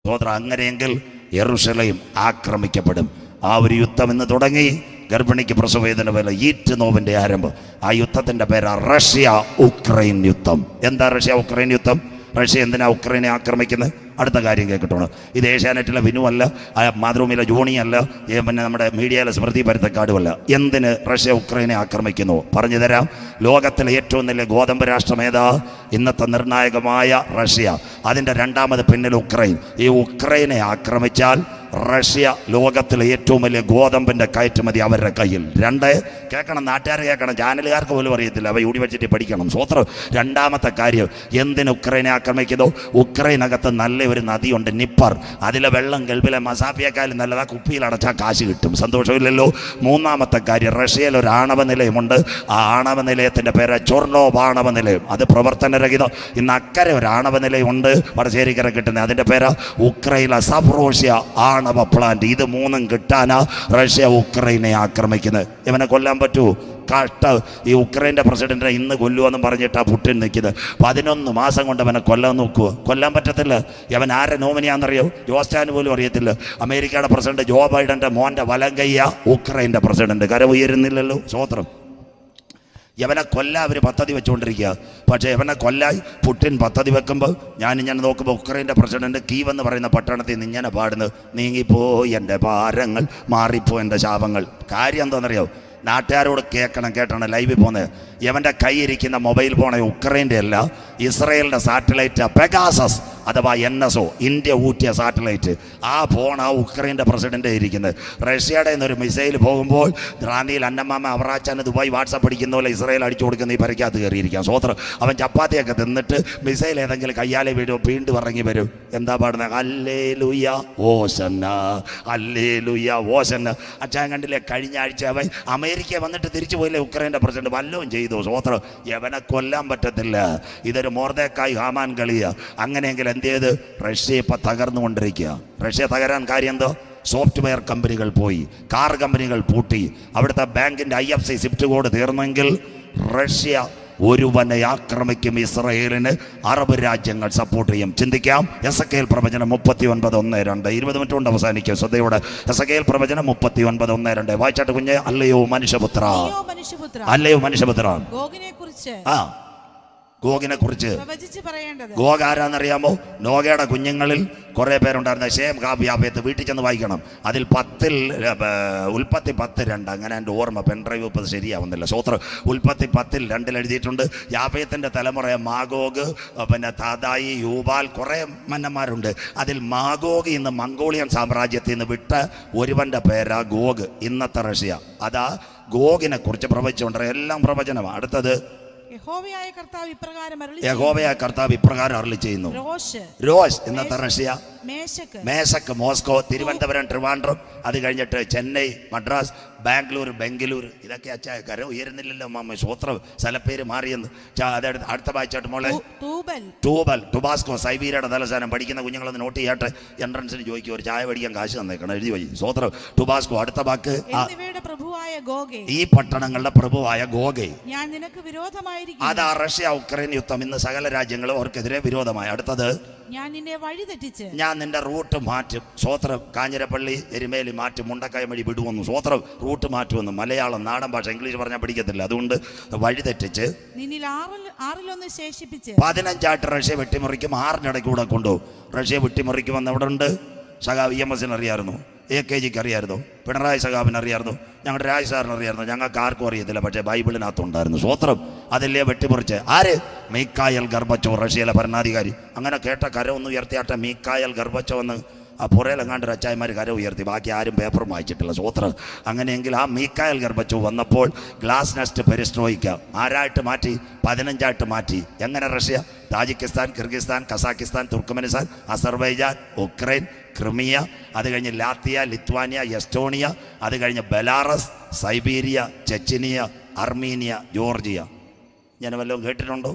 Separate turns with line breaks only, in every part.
സ്വതന്ത്രം. അങ്ങനെയെങ്കിൽ യെരൂശലേം ആക്രമിക്കപ്പെടും. ആ ഒരു യുദ്ധം ഇന്ന് തുടങ്ങി. ഗർഭിണിക്ക് പ്രസവവേദന പോലെ ഈറ്റ് നോവിൻ്റെ ആരംഭം. ആ യുദ്ധത്തിൻ്റെ പേരാ റഷ്യ ഉക്രൈൻ യുദ്ധം. എന്താ റഷ്യ ഉക്രൈൻ യുദ്ധം? റഷ്യ എന്തിനാ ഉക്രൈനെ ആക്രമിക്കുന്നത്? അടുത്ത കാര്യം കേൾക്കട്ടോ. ഇത് ഏഷ്യാനെറ്റിലെ വിനു അല്ല, മാതൃഭൂമിയിലെ ജോണി അല്ല, പിന്നെ നമ്മുടെ മീഡിയയിലെ സ്മൃതി പരുത്തക്കാടുമല്ല. എന്തിന് റഷ്യ ഉക്രൈനെ ആക്രമിക്കുന്നു പറഞ്ഞു തരാം. ലോകത്തിലെ ഏറ്റവും വലിയ ഗോതമ്പ് രാഷ്ട്രമേതാ? ഇന്നത്തെ നിർണായകമായ റഷ്യ. അതിൻ്റെ രണ്ടാമത് പിന്നിൽ ഉക്രൈൻ. ഈ ഉക്രൈനെ ആക്രമിച്ചാൽ റഷ്യ ലോകത്തിലെ ഏറ്റവും വലിയ ഗോതമ്പിൻ്റെ കയറ്റുമതി അവരുടെ കയ്യിൽ. രണ്ട് കേൾക്കണം, നാട്ടുകാർ കേൾക്കണം, ചാനലുകാർക്ക് പോലും അറിയത്തില്ല, അവ യൂണിവേഴ്സിറ്റി പഠിക്കണം. സ്വത്രം. രണ്ടാമത്തെ കാര്യം, എന്തിന് ഉക്രൈനെ ആക്രമിക്കുന്നു? ഉക്രൈനകത്ത് നല്ല ഒരു നദിയുണ്ട്, നിപ്പർ. അതിലെ വെള്ളം ഗൾഫിലെ മസാഫിയേക്കാളും നല്ലതാ. കുപ്പിയിൽ അടച്ചാൽ കാശ് കിട്ടും, സന്തോഷമില്ലല്ലോ. മൂന്നാമത്തെ കാര്യം, റഷ്യയിൽ ഒരു ആണവ നിലയമുണ്ട്. ആ ആണവ നിലയത്തിൻ്റെ പേര് ചൊർണോബ് ആണവ നിലയം. അത് പ്രവർത്തനരഹിതം. ഇന്ന് അക്കരെ ഒരു ആണവ നിലയമുണ്ട്, വടശ്ശേരിക്കര കിട്ടുന്നത്. അതിൻ്റെ പേര് ഉക്രൈനിലെ സപ്രോഷ്യ ആണവ പ്ലാന്റ്. ഇത് മൂന്നും കിട്ടാനാ റഷ്യ ഉക്രൈനെ ആക്രമിക്കുന്നത്. ഇവനെ കൊല്ലാൻ പറ്റുമോ? കഷ്ട. ഈ ഉക്രൈൻ്റെ പ്രസിഡന്റിനെ ഇന്ന് കൊല്ലുമെന്നും പറഞ്ഞിട്ടാ പുടിൻ നിൽക്കുന്നത്. 11 മാസം കൊണ്ട് അവനെ കൊല്ലാൻ നോക്കുക. കൊല്ലാൻ പറ്റത്തില്ല. അവൻ ആരെ നോമിനിയാണെന്നറിയോ? ജോസ്റ്റാന് പോലും അറിയത്തില്ല. അമേരിക്കയുടെ പ്രസിഡന്റ് ജോ ബൈഡന്റെ മോൻ്റെ വലങ്കയ്യ ഉക്രൈൻ്റെ പ്രസിഡന്റ്. കര ഉയരുന്നില്ലല്ലോ. സ്വോത്രം. യവനെ കൊല്ലാൻ അവർ പദ്ധതി വെച്ചുകൊണ്ടിരിക്കുക. പക്ഷേ യവനെ കൊല്ലായി പുടിൻ പദ്ധതി വെക്കുമ്പോൾ ഞാനിങ്ങനെ നോക്കുമ്പോൾ ഉക്രൈൻ്റെ പ്രസിഡന്റ് കീവ് എന്ന് പറയുന്ന പട്ടണത്തിൽ നിന്ന് ഇങ്ങനെ പാടുന്നത്, നീങ്ങിപ്പോയി എൻ്റെ ഭാരങ്ങൾ, മാറിപ്പോ എൻ്റെ ശാപങ്ങൾ. കാര്യം എന്താണെന്നറിയോ? നാട്ടുകാരോട് കേട്ടണം ലൈവിൽ പോകുന്നത്. യവൻ്റെ കൈയിരിക്കുന്ന മൊബൈൽ ഫോൺ ഉക്രൈൻ്റെ അല്ല, ഇസ്രയേലിൻ്റെ സാറ്റലൈറ്റ് പെഗാസസ് അഥവാ NSO, ഇന്ത്യ ഊറ്റിയ സാറ്റലൈറ്റ്. ആ ഫോൺ ആ ഉക്രൈൻ്റെ പ്രസിഡന്റ് ഇരിക്കുന്നത്. റഷ്യയുടെ നിന്നൊരു മിസൈൽ പോകുമ്പോൾ റാന്നിയിൽ അന്നമ്മാമ അവറാച്ചാന് ദുബായ് വാട്സപ്പ് അടിക്കുന്ന പോലെ ഇസ്രയേൽ അടിച്ചു കൊടുക്കുന്ന ഈ പരിക്കകത്ത് കയറിയിരിക്കാം. സ്വോത്രം. അവൻ ചപ്പാത്തിയൊക്കെ തിന്നിട്ട് മിസൈൽ ഏതെങ്കിലും കയ്യാലെ വീഴും, വീണ്ടും ഇറങ്ങി വരും. എന്താ പാടുന്നത്? ഹല്ലേലൂയ ഓശന്ന, ഹല്ലേലൂയ ഓശന്ന. അച്ഛൻ കണ്ടില്ലേ, കഴിഞ്ഞ ആഴ്ച അവൻ അമേരിക്ക വന്നിട്ട് തിരിച്ചു പോയില്ലേ ഉക്രൈൻ്റെ പ്രസിഡന്റ്? വല്ലതും ചെയ്തു. സ്വോത്രം. യവനെ കൊല്ലാൻ പറ്റത്തില്ല. ഇതൊരു മോർദേക്കായ് ഹാമാൻ കളിയാ. അങ്ങനെയെങ്കിൽ എന്ത് ചെയ്ത്? റഷ്യ ഇപ്പം തകർന്നുകൊണ്ടിരിക്കുക. റഷ്യ തകരാൻ കാര്യം എന്തോ? സോഫ്റ്റ്വെയർ കമ്പനികൾ പോയി, കാർ കമ്പനികൾ പൂട്ടി, അവിടുത്തെ ബാങ്കിൻ്റെ IFC സ്വിഫ്റ്റ് കോഡ് തീർന്നെങ്കിൽ റഷ്യ ഒരുവനെ ആക്രമിക്കും. ഇസ്രയേലിന് അറബ് രാജ്യങ്ങൾ സപ്പോർട്ട് ചെയ്യും. ചിന്തിക്കാം. എസക്കേൽ പ്രവചനം 39:1-2. 20 മിനിറ്റ് കൊണ്ട് അവസാനിക്കും. ശ്രദ്ധയോടെ എസക്കേൽ പ്രവചനം 39:1-2 വായിച്ചാട്ട് കുഞ്ഞ്. അല്ലയോ മനുഷ്യപുത്ര, അല്ലയോ മനുഷ്യപുത്ര. ഗോഗിനെ കുറിച്ച് ഗോഗ് ആരാന്നറിയാമോ? നോഗയുടെ കുഞ്ഞുങ്ങളിൽ കുറെ പേരുണ്ടായിരുന്ന ഷേം, ഹാബ്, യാഫേത്ത്. വീട്ടിൽ ചെന്ന് വായിക്കണം. അതിൽ 10 ഉൽപ്പത്തി 10:2. അങ്ങനെ എൻ്റെ ഓർമ്മ, പെൻഡ്രൈവ് ഇപ്പോൾ ശരിയാവുന്നില്ല. സ്വോത്രം. ഉൽപ്പത്തി 10:2 എഴുതിയിട്ടുണ്ട്. യാഫേത്തിൻ്റെ തലമുറ മാഗോഗ്, പിന്നെ താതായി, യൂബാൽ, കുറേ മന്നന്മാരുണ്ട്. അതിൽ മാഗോഗ് ഇന്ന് മംഗോളിയൻ സാമ്രാജ്യത്തിൽ നിന്ന് വിട്ട ഒരുവൻ്റെ പേരാ ഗോഗ്. ഇന്നത്തെ റഷ്യ. അതാ ഗോഗിനെ കുറിച്ച് പ്രവചിച്ചുകൊണ്ട് എല്ലാം പ്രവചനമാണ്. അടുത്തത് യഹോവയായ കർത്താവ് ഇപ്രകാരം അരുളി ചെയ്യുന്നു. രോഷ് ഇന്നത്തെ റഷ്യ, മേശക്ക് മോസ്കോ, തിരുവനന്തപുരം, ട്രിവാൻഡ്രം, അത് കഴിഞ്ഞിട്ട് ചെന്നൈ, മദ്രാസ്, ബാംഗ്ലൂർ, ബംഗളൂർ. ഇതൊക്കെ അച്ഛാ കര ഉയരുന്നില്ലല്ലോ മാമ. സ്വോത്രം. സ്ഥലപ്പേര് മാറിയെന്ന്. അടുത്ത വായിച്ചാട്ട് മോളെ. ടൂബൽ, ടുബാസ്കോ, സൈബീരിയയുടെ തലസ്ഥാനം. പഠിക്കുന്ന കുഞ്ഞുങ്ങളൊന്ന് നോട്ട് ചെയ്യാട്ടെ. എൻട്രൻസിന് ചോദിക്കും, ഒരു ചായ പഠിക്കാൻ കാശ് തന്നേക്കണം, എഴുതി പോയി. സ്വോത്രം. ടുബാസ്കോ. അടുത്ത വാക്ക് ഈ പട്ടണങ്ങളുടെ പ്രഭുവായ ഗോഗെ. അതാ റഷ്യ ഉക്രൈൻ യുദ്ധം. ഇന്ന് സകല രാജ്യങ്ങളും അവർക്കെതിരെ വിരോധമായി. അടുത്തത് ഞാൻ നിന്റെ റൂട്ട് മാറ്റും. സ്വോത്രം. കാഞ്ഞിരപ്പള്ളി, എരുമേലി മാറ്റും. മുണ്ടക്കായ വഴി വിടുവന്നു. സ്വോത്രം. റൂട്ട് മാറ്റുമെന്ന്. മലയാളം, നാടൻ ഭാഷ, ഇംഗ്ലീഷ് പറഞ്ഞാൽ പഠിക്കത്തില്ല. അതുകൊണ്ട് വഴിതെറ്റിച്ച് 15 റഷ്യ വെട്ടിമുറിക്കും. 6 കൂടെ കൊണ്ടുപോകും. റഷ്യ വെട്ടിമുറിക്കുമെന്ന് അവിടെ ഉണ്ട്. സഖാവ് EMS അറിയാമായിരുന്നു, AKGക്ക് അറിയാമായിരുന്നു, പിണറായി സഖാവിന് അറിയാമായിരുന്നു, ഞങ്ങളുടെ രാജ് സാറിന് അറിയാമായിരുന്നു. ഞങ്ങൾക്ക് ആർക്കും അറിയത്തില്ല, പക്ഷേ ബൈബിളിനകത്തുണ്ടായിരുന്നു. സ്വോത്രം. അതില്ലേ വെട്ടിമുറിച്ച്. ആര്? മീക്കായൽ ഗർബച്ചോ, റഷ്യയിലെ ഭരണാധികാരി. അങ്ങനെ കേട്ട കര ഒന്ന് ഉയർത്തിയാട്ടെ. മീക്കായൽ ഗർബച്ചോ എന്ന് ആ പുറയിലെങ്ങാണ്ട് അച്ചായന്മാർ കര ഉയർത്തി. ബാക്കി ആരും പേപ്പറും വായിച്ചിട്ടില്ല. സ്വോത്രം. അങ്ങനെയെങ്കിൽ ആ മീക്കായൽ ഗർബച്ചോ വന്നപ്പോൾ ഗ്ലാസ് നെസ്റ്റ് പെരിസ്ട്രോയിക്ക ആരായിട്ട് മാറ്റി? 15 മാറ്റി. എങ്ങനെ Russia? Tajikistan, Kyrgyzstan, Kazakhstan, Turkmenistan, Azerbaijan, Ukraine, Crimea, അത് കഴിഞ്ഞ് ലാത്വിയ, ലിത്വാനിയ, എസ്റ്റോണിയ, അത് കഴിഞ്ഞ് Belarus, Siberia, Chechnya, Armenia, Georgia. ഞാൻ വല്ലതും കേട്ടിട്ടുണ്ടോ?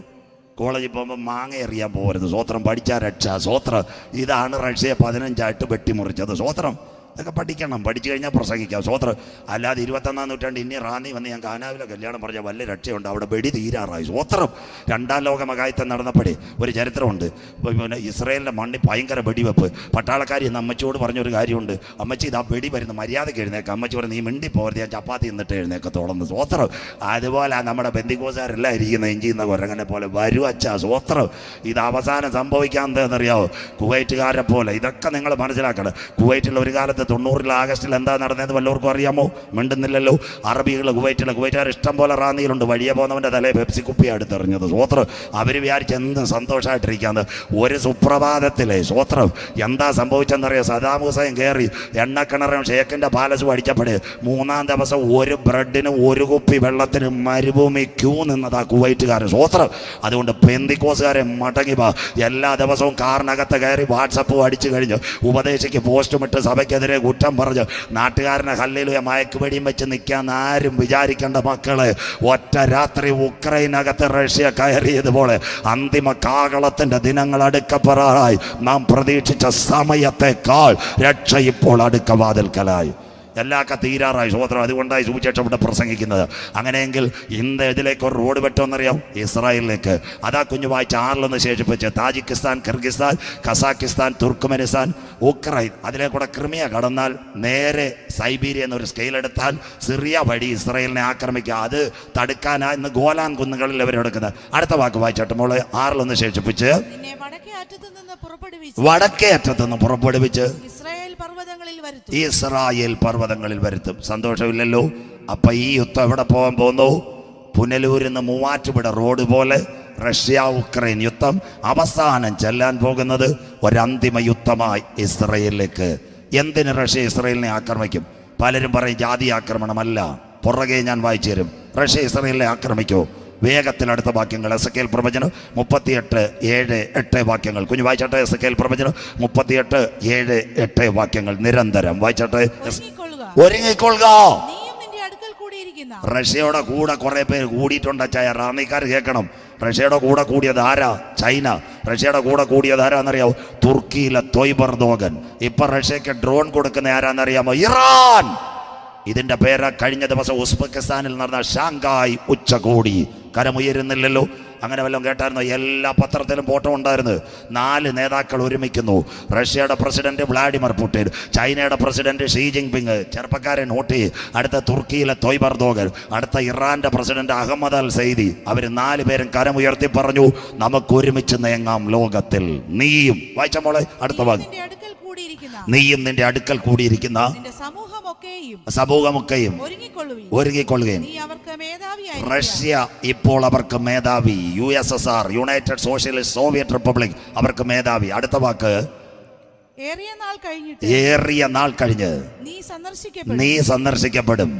കോളേജിൽ പോകുമ്പോൾ മാങ്ങ എറിയാൻ പോകരുത്. സ്വോത്രം. പഠിച്ചാൽ രക്ഷ. സ്വോത്രം. ഇതാണ് റഷ്യ 15 വെട്ടിമുറിച്ചത്. സ്വോത്രം. ഇതൊക്കെ പഠിക്കണം, പഠിച്ചു കഴിഞ്ഞാൽ പ്രസംഗിക്കാം. സ്വോത്രം. അല്ലാതെ 21-ാം നൂറ്റാണ്ട് ഇനി റാന്നി വന്ന് ഞാൻ കാനാവിലെ കല്യാണം പറഞ്ഞ വല്ല രക്ഷയുണ്ട്? അവിടെ വെടി തീരാറായി. സ്വോത്രം. 2-ാം ലോക മഹായുദ്ധം നടന്നപ്പോഴേ ഒരു ചരിത്രമുണ്ട്. പിന്നെ ഇസ്രായേലിൻ്റെ മണ്ണിൽ ഭയങ്കര വെടിവെപ്പ്. പട്ടാളക്കാരി എന്ന് അമ്മച്ചിയോട് പറഞ്ഞൊരു കാര്യമുണ്ട്, അമ്മച്ചി ഇതാ വെടി വരുന്നു, മര്യാദയ്ക്ക് എഴുന്നേക്കാം. അമ്മച്ചി പറഞ്ഞു, നീ മിണ്ടി പോകരുത്, ഞാൻ ചപ്പാത്തി നിന്നിട്ട് എഴുന്നേക്കത്തോളന്ന്. സ്വോത്രം. അതുപോലെ നമ്മുടെ ബന്ധിക്കോസുകാരെല്ലാം ഇരിക്കുന്ന എഞ്ചിയുന്ന കുരങ്ങനെ പോലെ വരും അച്ഛാ. സ്വോത്രം. ഇത് അവസാനം സംഭവിക്കാൻ എന്താണെന്നറിയാമോ? കുവൈറ്റുകാരെ പോലെ. ഇതൊക്കെ നിങ്ങൾ മനസ്സിലാക്കണം. കുവൈറ്റിൽ ഒരു കാലത്ത് 90 ആഗസ്റ്റിൽ എന്താ നടന്നതെന്ന് വല്ലവർക്കും അറിയാമോ? മിണ്ടുന്നില്ലല്ലോ. അറബികൾ കുവൈറ്റുകാർ ഇഷ്ടം പോലെ റാന്നിയിലുണ്ട്. വഴിയെ പോകുന്നവൻ്റെ തലയിൽ പെപ്സി കുപ്പി എടുത്തെറിഞ്ഞത്. സ്വോത്രം. അവർ വിചാരിച്ച് എന്ത് സന്തോഷമായിട്ടിരിക്കാന്ന്. ഒരു സുപ്രഭാതത്തിലെ സ്വോത്രം എന്താ സംഭവിച്ചെന്നറിയാം? സദാം ഹുസൈൻ കയറി എണ്ണക്കിണറും ഷേക്കിൻ്റെ പാലസും അടിച്ചപ്പോഴേ 3-ാം ദിവസം ഒരു ബ്രെഡിനും ഒരു കുപ്പി വെള്ളത്തിനും മരുഭൂമി ക്യൂ നിന്നതാ കുവൈറ്റുകാരൻ. സ്വോത്രം. അതുകൊണ്ട് പെന്തിക്കോസുകാരെ മടങ്ങി വാ. എല്ലാ ദിവസവും കാറിനകത്ത് കയറി വാട്സപ്പ് അടിച്ചു കഴിഞ്ഞ് ഉപദേശിക്ക് പോസ്റ്റുമിട്ട് സഭയ്ക്കെതിരെ കുറ്റം പറഞ്ഞ് നാട്ടുകാരനെ ഹല്ലേലൂയ മയക്കുവെടിയും വെച്ച് നിൽക്കാൻ ആരും വിചാരിക്കേണ്ട മക്കളെ. ഒറ്റ രാത്രി ഉക്രൈനകത്ത് റഷ്യ കയറിയതുപോലെ അന്തിമ കാകളത്തിന്റെ ദിനങ്ങൾ അടുക്കപ്പെടാറായി. നാം പ്രതീക്ഷിച്ച സമയത്തെക്കാൾ രക്ഷ ഇപ്പോൾ അടുക്കവാതിൽക്കലായി. എല്ലാവർക്കും തീരാറായി. സ്വോത്രം. അതുകൊണ്ടായി സുവിശേഷം ഇവിടെ പ്രസംഗിക്കുന്നത്. അങ്ങനെയെങ്കിൽ ഇന്ന് ഇതിലേക്ക് ഒരു റോഡ് പറ്റുമെന്നറിയാം? ഇസ്രായേലിലേക്ക്. അതാ കുഞ്ഞു വായിച്ച 6 ശേഷിപ്പിച്ച് Tajikistan, Kyrgyzstan, Kazakhstan, Turkmenistan, Ukraine. അതിലേക്കൂടെ ക്രിമിയ കടന്നാൽ നേരെ സൈബീരിയ എന്നൊരു സ്കെയിൽ എടുത്താൽ സിറിയ വഴി ഇസ്രായേലിനെ ആക്രമിക്കുക. അത് തടുക്കാനാ ഇന്ന് ഗോലാൻ കുന്നുകളിൽ അവരെടുക്കുന്നത്. അടുത്ത വാക്ക് വായിച്ചോട്ടെ മോളെ. 6 ശേഷിപ്പിച്ച് വടക്കേ അറ്റത്തുനിന്ന് പുറപ്പെടുവിച്ച് ഇസ്രായേൽ പർവ്വതങ്ങളിൽ വരുത്തും. സന്തോഷമില്ലല്ലോ? അപ്പൊ ഈ യുദ്ധം എവിടെ പോകാൻ പോകുന്നു? പുനലൂരിൽ നിന്ന് മൂവാറ്റുപുഴ റോഡ് പോലെ റഷ്യ ഉക്രൈൻ യുദ്ധം അവസാനം ചെല്ലാൻ പോകുന്നത് ഒരന്തിമ യുദ്ധമായി ഇസ്രായേലിലേക്ക്. എന്തിന് റഷ്യ ഇസ്രായേലിനെ ആക്രമിക്കും? പലരും പറയും ജാതി ആക്രമണമല്ല. പുറകെ ഞാൻ വായിച്ചു തരും. റഷ്യ ഇസ്രായേലിനെ ആക്രമിക്കോ? വേഗത്തിൽ അടുത്ത വാക്യങ്ങൾ. എസെക്കിയേൽ പ്രവചനം 38:7-8 വാക്യങ്ങൾ. കുഞ്ഞു വായിച്ചോട്ടെ. എസെക്കിയേൽ പ്രവചനം 38:7-8 വാക്യങ്ങൾ നിരന്തരം വായിച്ചോട്ടെ. ഒരുങ്ങിക്കൊള്ളുക. റഷ്യയുടെ കൂടെ കുറെ പേര് കൂടിയിട്ടുണ്ട്. റാന്നിക്കാർ കേൾക്കണം. റഷ്യയുടെ കൂടെ കൂടിയത് ആരാ? ചൈന. റഷ്യയുടെ കൂടെ കൂടിയത് ആരാന്നറിയാമോ? തുർക്കിയിലെ തൊയ്ബർദോഗൻ. ഇപ്പൊ റഷ്യക്ക് ഡ്രോൺ കൊടുക്കുന്ന ആരാന്നറിയാമോ? ഇറാൻ. ഇതിന്റെ പേര് കഴിഞ്ഞ ദിവസം ഉസ്ബെക്കിസ്ഥാനിൽ നടന്ന ഷാങ്കായ് ഉച്ചകോടി. കരമുയരുന്നില്ലല്ലോ? അങ്ങനെ വല്ലതും കേട്ടായിരുന്നു? എല്ലാ പത്രത്തിലും ഫോട്ടോ ഉണ്ടായിരുന്നു. 4 നേതാക്കൾ ഒരുമിക്കുന്നു. റഷ്യയുടെ പ്രസിഡന്റ് വ്ളാഡിമിർ പുടിൻ, ചൈനയുടെ പ്രസിഡന്റ് ഷീ ജിൻപിങ്, ചെറുപ്പക്കാരൻ ഹൂട്ടി, അടുത്ത തുർക്കിയിലെ തൊയ്ബർദോഗൻ, അടുത്ത ഇറാന്റെ പ്രസിഡന്റ് അഹമ്മദ് അൽ സൈദി. അവർ 4 പേരും കരമുയർത്തി പറഞ്ഞു, നമുക്ക് ഒരുമിച്ച് നീങ്ങാം ലോകത്തിൽ. നീയും വായിച്ച മോളെ അടുത്ത ഭാഗം. നീയും നിന്റെ അടുക്കൽ കൂടിയിരിക്കുന്ന സമൂഹമൊക്കെയും ഒരുങ്ങിക്കൊള്ളുകയും. റഷ്യ ഇപ്പോൾ അവർക്ക് മേധാവി. USSR, United socialist Soviet republic, അവർക്ക് മേധാവി. അടുത്ത വാക്ക്. ഏറിയ നാൾ കഴിഞ്ഞ് നീ സന്ദർശിക്കപ്പെടും.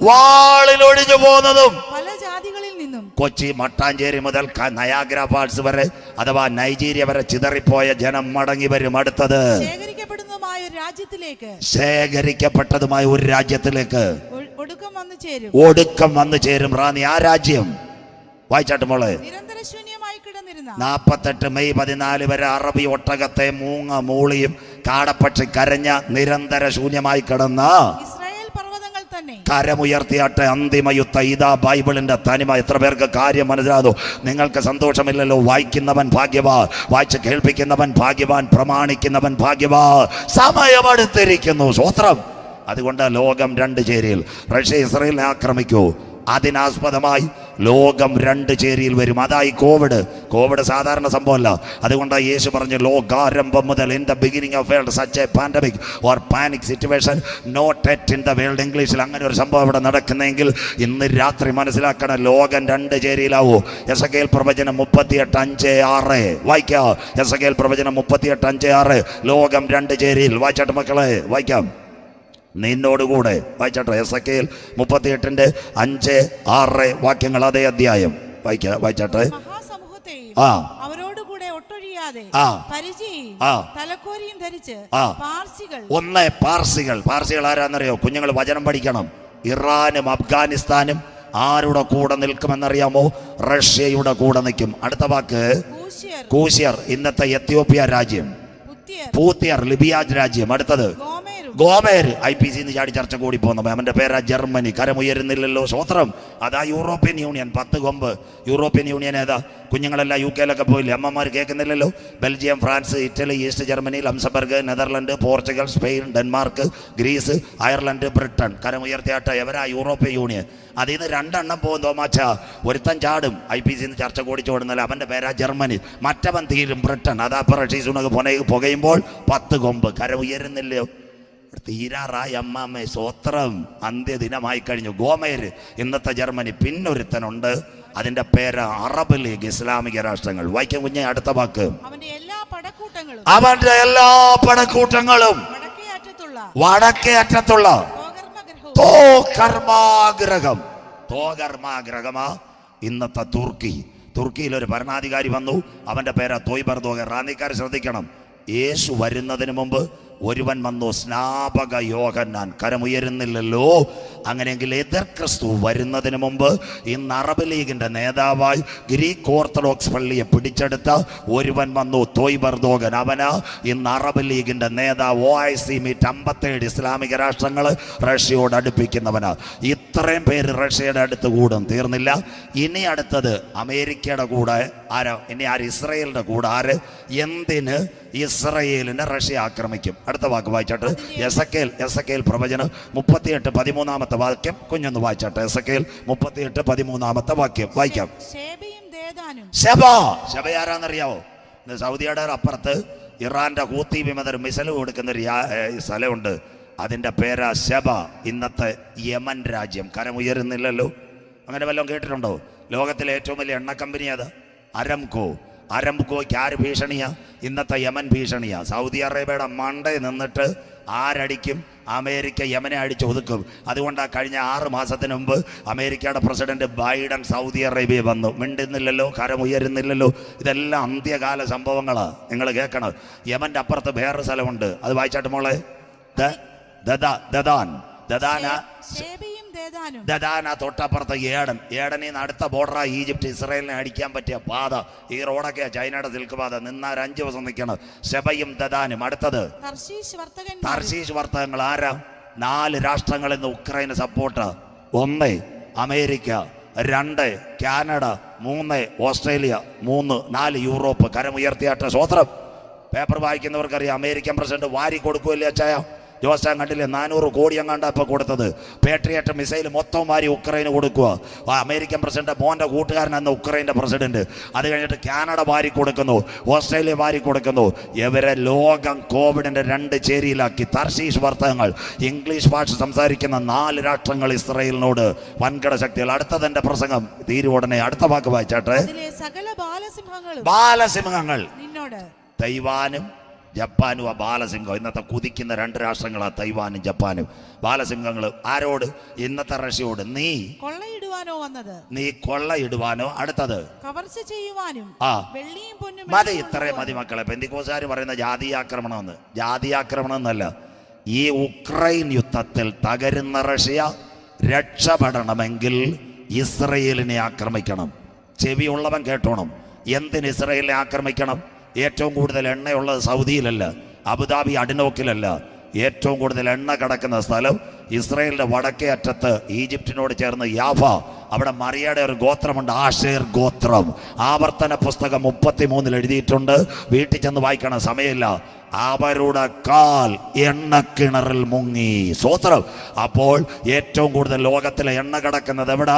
വാളിലൊഴിഞ്ഞു പോകുന്നതും
പല ജാതികളിൽ നിന്നും
കൊച്ചി മട്ടാഞ്ചേരി മുതൽ നയാഗ്ര ഫാൾസ് വരെ അഥവാ നൈജീരിയ വരെ ചിതറിപ്പോയ ജനം മടങ്ങി വരും. അടുത്തത് ശേഖരിക്കപ്പെട്ടതുമായ ഒരു രാജ്യത്തിലേക്ക് ഒടുക്കം വന്നു ചേരും. റാന്നി ആ രാജ്യം വായിച്ചാട്ട് മോളെ. 48 മെയ് 14 വരെ അറബി ഒട്ടകത്തെ മൂങ്ങ മൂളിയും കാടപ്പക്ഷി കരഞ്ഞ നിരന്തര ശൂന്യമായി കിടന്ന കരമുയർത്തിയാട്ടെ അന്തിമ യുദ്ധം. ഇതാ ബൈബിളിന്റെ തനിമ. എത്ര പേർക്ക് കാര്യം മനസ്സിലാകുന്നു? നിങ്ങൾക്ക് സന്തോഷമില്ലല്ലോ? വായിക്കുന്നവൻ ഭാഗ്യവാൻ, വായിച്ച് കേൾപ്പിക്കുന്നവൻ ഭാഗ്യവാൻ, പ്രമാണിക്കുന്നവൻ ഭാഗ്യവാൻ. സമയമെടുത്തിരിക്കുന്നു. സ്വോത്രം. അതുകൊണ്ട് ലോകം 2 ചേരിയിൽ. റഷ്യ ഇസ്രായേലിനെ ആക്രമിക്കൂ. അതിനാസ്പദമായി ലോകം 2 ചേരിയിൽ വരും. അതായി കോവിഡ് സാധാരണ സംഭവമല്ല. അതുകൊണ്ടാണ് യേശു പറഞ്ഞു, ലോകാരംഭം മുതൽ in the beginning of world such a pandemic or panic situation not yet in the world. ഇംഗ്ലീഷിൽ അങ്ങനെ ഒരു സംഭവം ഇവിടെ നടക്കുന്നെങ്കിൽ ഇന്ന് രാത്രി മനസ്സിലാക്കണം, ലോകം 2 ചേരിയിലാവൂ. എസെക്കിയേൽ പ്രവചനം 38:5-6 വായിക്കാം. എസെക്കിയേൽ പ്രവചനം 38:5-6. ലോകം 2 ചേരിയിൽ. വായിച്ചാട്ട് മക്കളെ, വായിക്കാം. നിന്നോടുകൂടെ വായിച്ചാട്ടോ. എസെക്കിയേൽ 38:5-6 വാക്യങ്ങൾ. അതേ അധ്യായം വായിച്ചാട്ടെ. ഒന്ന് പാർസികൾ ആരാന്നറിയോ? കുഞ്ഞുങ്ങൾ വചനം പഠിക്കണം. ഇറാനും അഫ്ഗാനിസ്ഥാനും ആരുടെ കൂടെ നിൽക്കുമെന്നറിയാമോ? റഷ്യയുടെ കൂടെ നിൽക്കും. അടുത്ത വാക്ക് കൂശ്യർ, ഇന്നത്തെ എത്യോപ്യ രാജ്യം. പൂത്യർ, ലിബിയ രാജ്യം. അടുത്തത് ഗോമേർ IPC ചാടി ചർച്ച കൂടി പോകുന്നു. അവന്റെ പേരാ ജർമ്മനി. കരമുയരുന്നില്ലല്ലോ. സ്വോത്രം. അതാ യൂറോപ്യൻ യൂണിയൻ. 10 കൊമ്പ്. യൂറോപ്യൻ യൂണിയൻ ഏതാ? കുഞ്ഞുങ്ങളെല്ലാം UK പോയില്ലേ? അമ്മമാർ കേൾക്കുന്നില്ലല്ലോ. Belgium, France, Italy, East Germany, Luxembourg, Netherland, Portugal, Spain, Denmark, Greece, Ireland, Britain. കരമുയർത്തിയാട്ട എവരാ? European Union. അതിൽ നിന്ന് 2 എണ്ണം പോകും തോമാച്ച. ഒരുത്തൻ ചാടും IPC ചർച്ച കൂടിച്ചോടുന്നല്ല. അവന്റെ പേരാ ജർമ്മനി. മറ്റവൻ തീരും ബ്രിട്ടൻ. അതാ റഷീസുണക്ക് പുകയുമ്പോൾ 10 കൊമ്പ്. കരമുയരുന്നില്ലയോ? തീരാറായി അമ്മാമ്മേ. സ്വോത്രം. അന്ത്യദിനമായി കഴിഞ്ഞു. ഗോമേര് ഇന്നത്തെ ജർമ്മനി. പിന്നൊരുത്തനുണ്ട്. അതിന്റെ പേര് അറബ് ലീഗ്, ഇസ്ലാമിക രാഷ്ട്രങ്ങൾ. വായിക്കാൻ കുഞ്ഞെ അടുത്ത വാക്ക്. അവന്റെ എല്ലാ പടക്കൂട്ടങ്ങളും വടക്കേ അറ്റത്തുള്ള തോഗർമാഗ്രഹമാ. ഇന്നത്തെ തുർക്കിയിൽ ഒരു ഭരണാധികാരി വന്നു. അവന്റെ പേരാ തോയ്ബർ ദോഗർ. റാന്നിക്കാർ ശ്രദ്ധിക്കണം. യേശു വരുന്നതിന് മുമ്പ് ഒരുവൻ വന്നു, സ്നാപക യോഹന്നാൻ. കരമുയരുന്നില്ലല്ലോ. അങ്ങനെയെങ്കിൽ എതിർ ക്രിസ്തു വരുന്നതിന് മുമ്പ് ഇന്ന് അറബ് ലീഗിന്റെ നേതാവായി ഗ്രീക്ക് ഓർത്തഡോക്സ് പള്ളിയെ പിടിച്ചെടുത്ത ഒരുവൻ വന്നു, തോയ്ബർ ദോഗൻ. അവനാ ഇന്ന് അറബ് ലീഗിന്റെ നേതാവ്. OIC മീറ്റ് 57 ഇസ്ലാമിക രാഷ്ട്രങ്ങൾ റഷ്യയോട് അടുപ്പിക്കുന്നവനാ. ഇത്രയും പേര് റഷ്യയുടെ അടുത്ത് കൂടും. തീർന്നില്ല. ഇനി അടുത്തത് അമേരിക്കയുടെ കൂടെ ആരോ? ഇനി ആര്? ഇസ്രയേലിന്റെ കൂടെ ആര്? എന്തിന് ഇസ്രയേലിനെ റഷ്യ ആക്രമിക്കും? അടുത്ത വാക്ക് വായിച്ചാട്ട്. എസക്കേൽ പ്രവചനം 38:13 വാക്യം. കുഞ്ഞൊന്ന് വായിച്ചാട്ടെ. എസക്കേൽ 38:13 വാക്യം വായിക്കാം. ശബ ആരാന്നറിയാവോ? സൗദിയുടെ അപ്പുറത്ത് ഇറാന്റെ ഹൂത്തി വിമതർ മിസൈൽ കൊടുക്കുന്ന ഒരു സ്ഥലമുണ്ട്. അതിന്റെ പേരാ ശബ. ഇന്നത്തെ യമൻ രാജ്യം. കരമുയരുന്നില്ലല്ലോ. അങ്ങനെ വല്ലതും കേട്ടിട്ടുണ്ടോ? ലോകത്തിലെ ഏറ്റവും വലിയ എണ്ണ കമ്പനി അത് അരംകോയ്ക്ക് ആര് ഭീഷണിയാ? ഇന്നത്തെ യമൻ ഭീഷണിയാ. സൗദി അറേബ്യയുടെ മണ്ടയിൽ നിന്നിട്ട് ആരടിക്കും? അമേരിക്ക യമനെ അടിച്ച് ഒതുക്കും. അതുകൊണ്ടാണ് കഴിഞ്ഞ 6 മാസത്തിന് മുമ്പ് അമേരിക്കയുടെ പ്രസിഡന്റ് ബൈഡൻ സൗദി അറേബ്യ വന്നു. മിണ്ടുന്നില്ലല്ലോ. കരമുയരുന്നില്ലല്ലോ. ഇതെല്ലാം അന്ത്യകാല സംഭവങ്ങളാണ്. നിങ്ങൾ കേൾക്കണം. യമന്റെ അപ്പുറത്ത് വേറൊരു സ്ഥലമുണ്ട്. അത് വായിച്ചാട്ട് മോളെ. ദദാന തൊട്ടപ്പുറത്ത് ഏടനിൽ നിന്ന് അടുത്ത ബോർഡറാ ഈജിപ്റ്റ്. ഇസ്രായേലിനെ അടിക്കാൻ പറ്റിയ പാത. ഈ റോഡൊക്കെയാ ചൈനയുടെ സിൽക്ക് പാത. നിന്നാൽ 5 ദിവസം നിൽക്കണം. ശബയും ദദാനും. അടുത്തത് തർശീഷ് വർത്തകങ്ങൾ. ആരാ? 4 രാഷ്ട്രങ്ങളിൽ നിന്ന് ഉക്രൈന് support. 1 America, 2 Canada, 3 Australia, 4 Europe. കരമുയർത്തിയാട്ടെ. സ്വോത്രം. പേപ്പർ വായിക്കുന്നവർക്കറിയാം. അമേരിക്കൻ പ്രസിഡന്റ് വാരി കൊടുക്കുമല്ലേ അച്ചായ? ജോസാൻ കണ്ടില്ലേ? 400 കോടി എങ്ങാണ്ടാ ഇപ്പോൾ കൊടുത്തത്. പേട്രിയറ്റ് മിസൈൽ മൊത്തം മാറി ഉക്രൈന് കൊടുക്കുക. അമേരിക്കൻ പ്രസിഡന്റ് മോൻ്റെ കൂട്ടുകാരനെന്ന ഉക്രൈൻ്റെ പ്രസിഡന്റ്. അത് കഴിഞ്ഞിട്ട് കാനഡ വാരി കൊടുക്കുന്നു, ഓസ്ട്രേലിയ വാരി കൊടുക്കുന്നു. ഇവരെ ലോകം കോവിഡിന്റെ 2 ചേരിയിലാക്കി. തർശീഷ് വർത്തകങ്ങൾ. ഇംഗ്ലീഷ് ഭാഷ സംസാരിക്കുന്ന 4 രാഷ്ട്രങ്ങൾ ഇസ്രായേലിനോട് വൻകിട ശക്തികൾ. അടുത്തതെന്റെ പ്രസംഗം തീരുവോടനെ. അടുത്ത വാക്ക് വായിച്ചാട്ടെ. ബാലസിംഹങ്ങൾ. തൈവാനും ജപ്പാനും ആ ബാലസിംഹം. ഇന്നത്തെ കുതിക്കുന്ന 2 രാഷ്ട്രങ്ങളാണ് തൈവാനും ജപ്പാനും. ബാലസിംഹങ്ങൾ ആരോട്? ഇന്നത്തെ റഷ്യയോട്. നീ കൊള്ളയിടുവാനോ അടുത്തത് മതി. ഇത്രയും മതി മക്കളെ. പെന്തിക്കോസുകാർ പറയുന്ന ജാതീയാക്രമണം എന്നല്ല. ഈ ഉക്രൈൻ യുദ്ധത്തിൽ തകരുന്ന റഷ്യ രക്ഷപ്പെടണമെങ്കിൽ ഇസ്രയേലിനെ ആക്രമിക്കണം. ചെവിയുള്ളവൻ കേട്ടോണം. എന്തിന് ഇസ്രയേലിനെ ആക്രമിക്കണം? ഏറ്റവും കൂടുതൽ എണ്ണയുള്ളത് സൗദിയിലല്ല, അബുദാബി അഡ്നോക്കിലല്ല. ഏറ്റവും കൂടുതൽ എണ്ണ കിടക്കുന്ന സ്ഥലം ഇസ്രയേലിന്റെ വടക്കേ അറ്റത്ത് ഈജിപ്തിനോട് ചേർന്ന് യാഫ. അവിടെ മറിയയുടെ ഒരു ഗോത്രമുണ്ട്, ആഷേർ ഗോത്രം. ആവർത്തന പുസ്തകം 33 എഴുതിയിട്ടുണ്ട്. വീട്ടിൽ ചെന്ന് വായിക്കണം, സമയമില്ല. അവരുടെ കാൽ എണ്ണക്കിണറിൽ മുങ്ങി. സ്വോത്രം. അപ്പോൾ ഏറ്റവും കൂടുതൽ ലോകത്തിലെ എണ്ണ കിടക്കുന്നത് എവിടാ?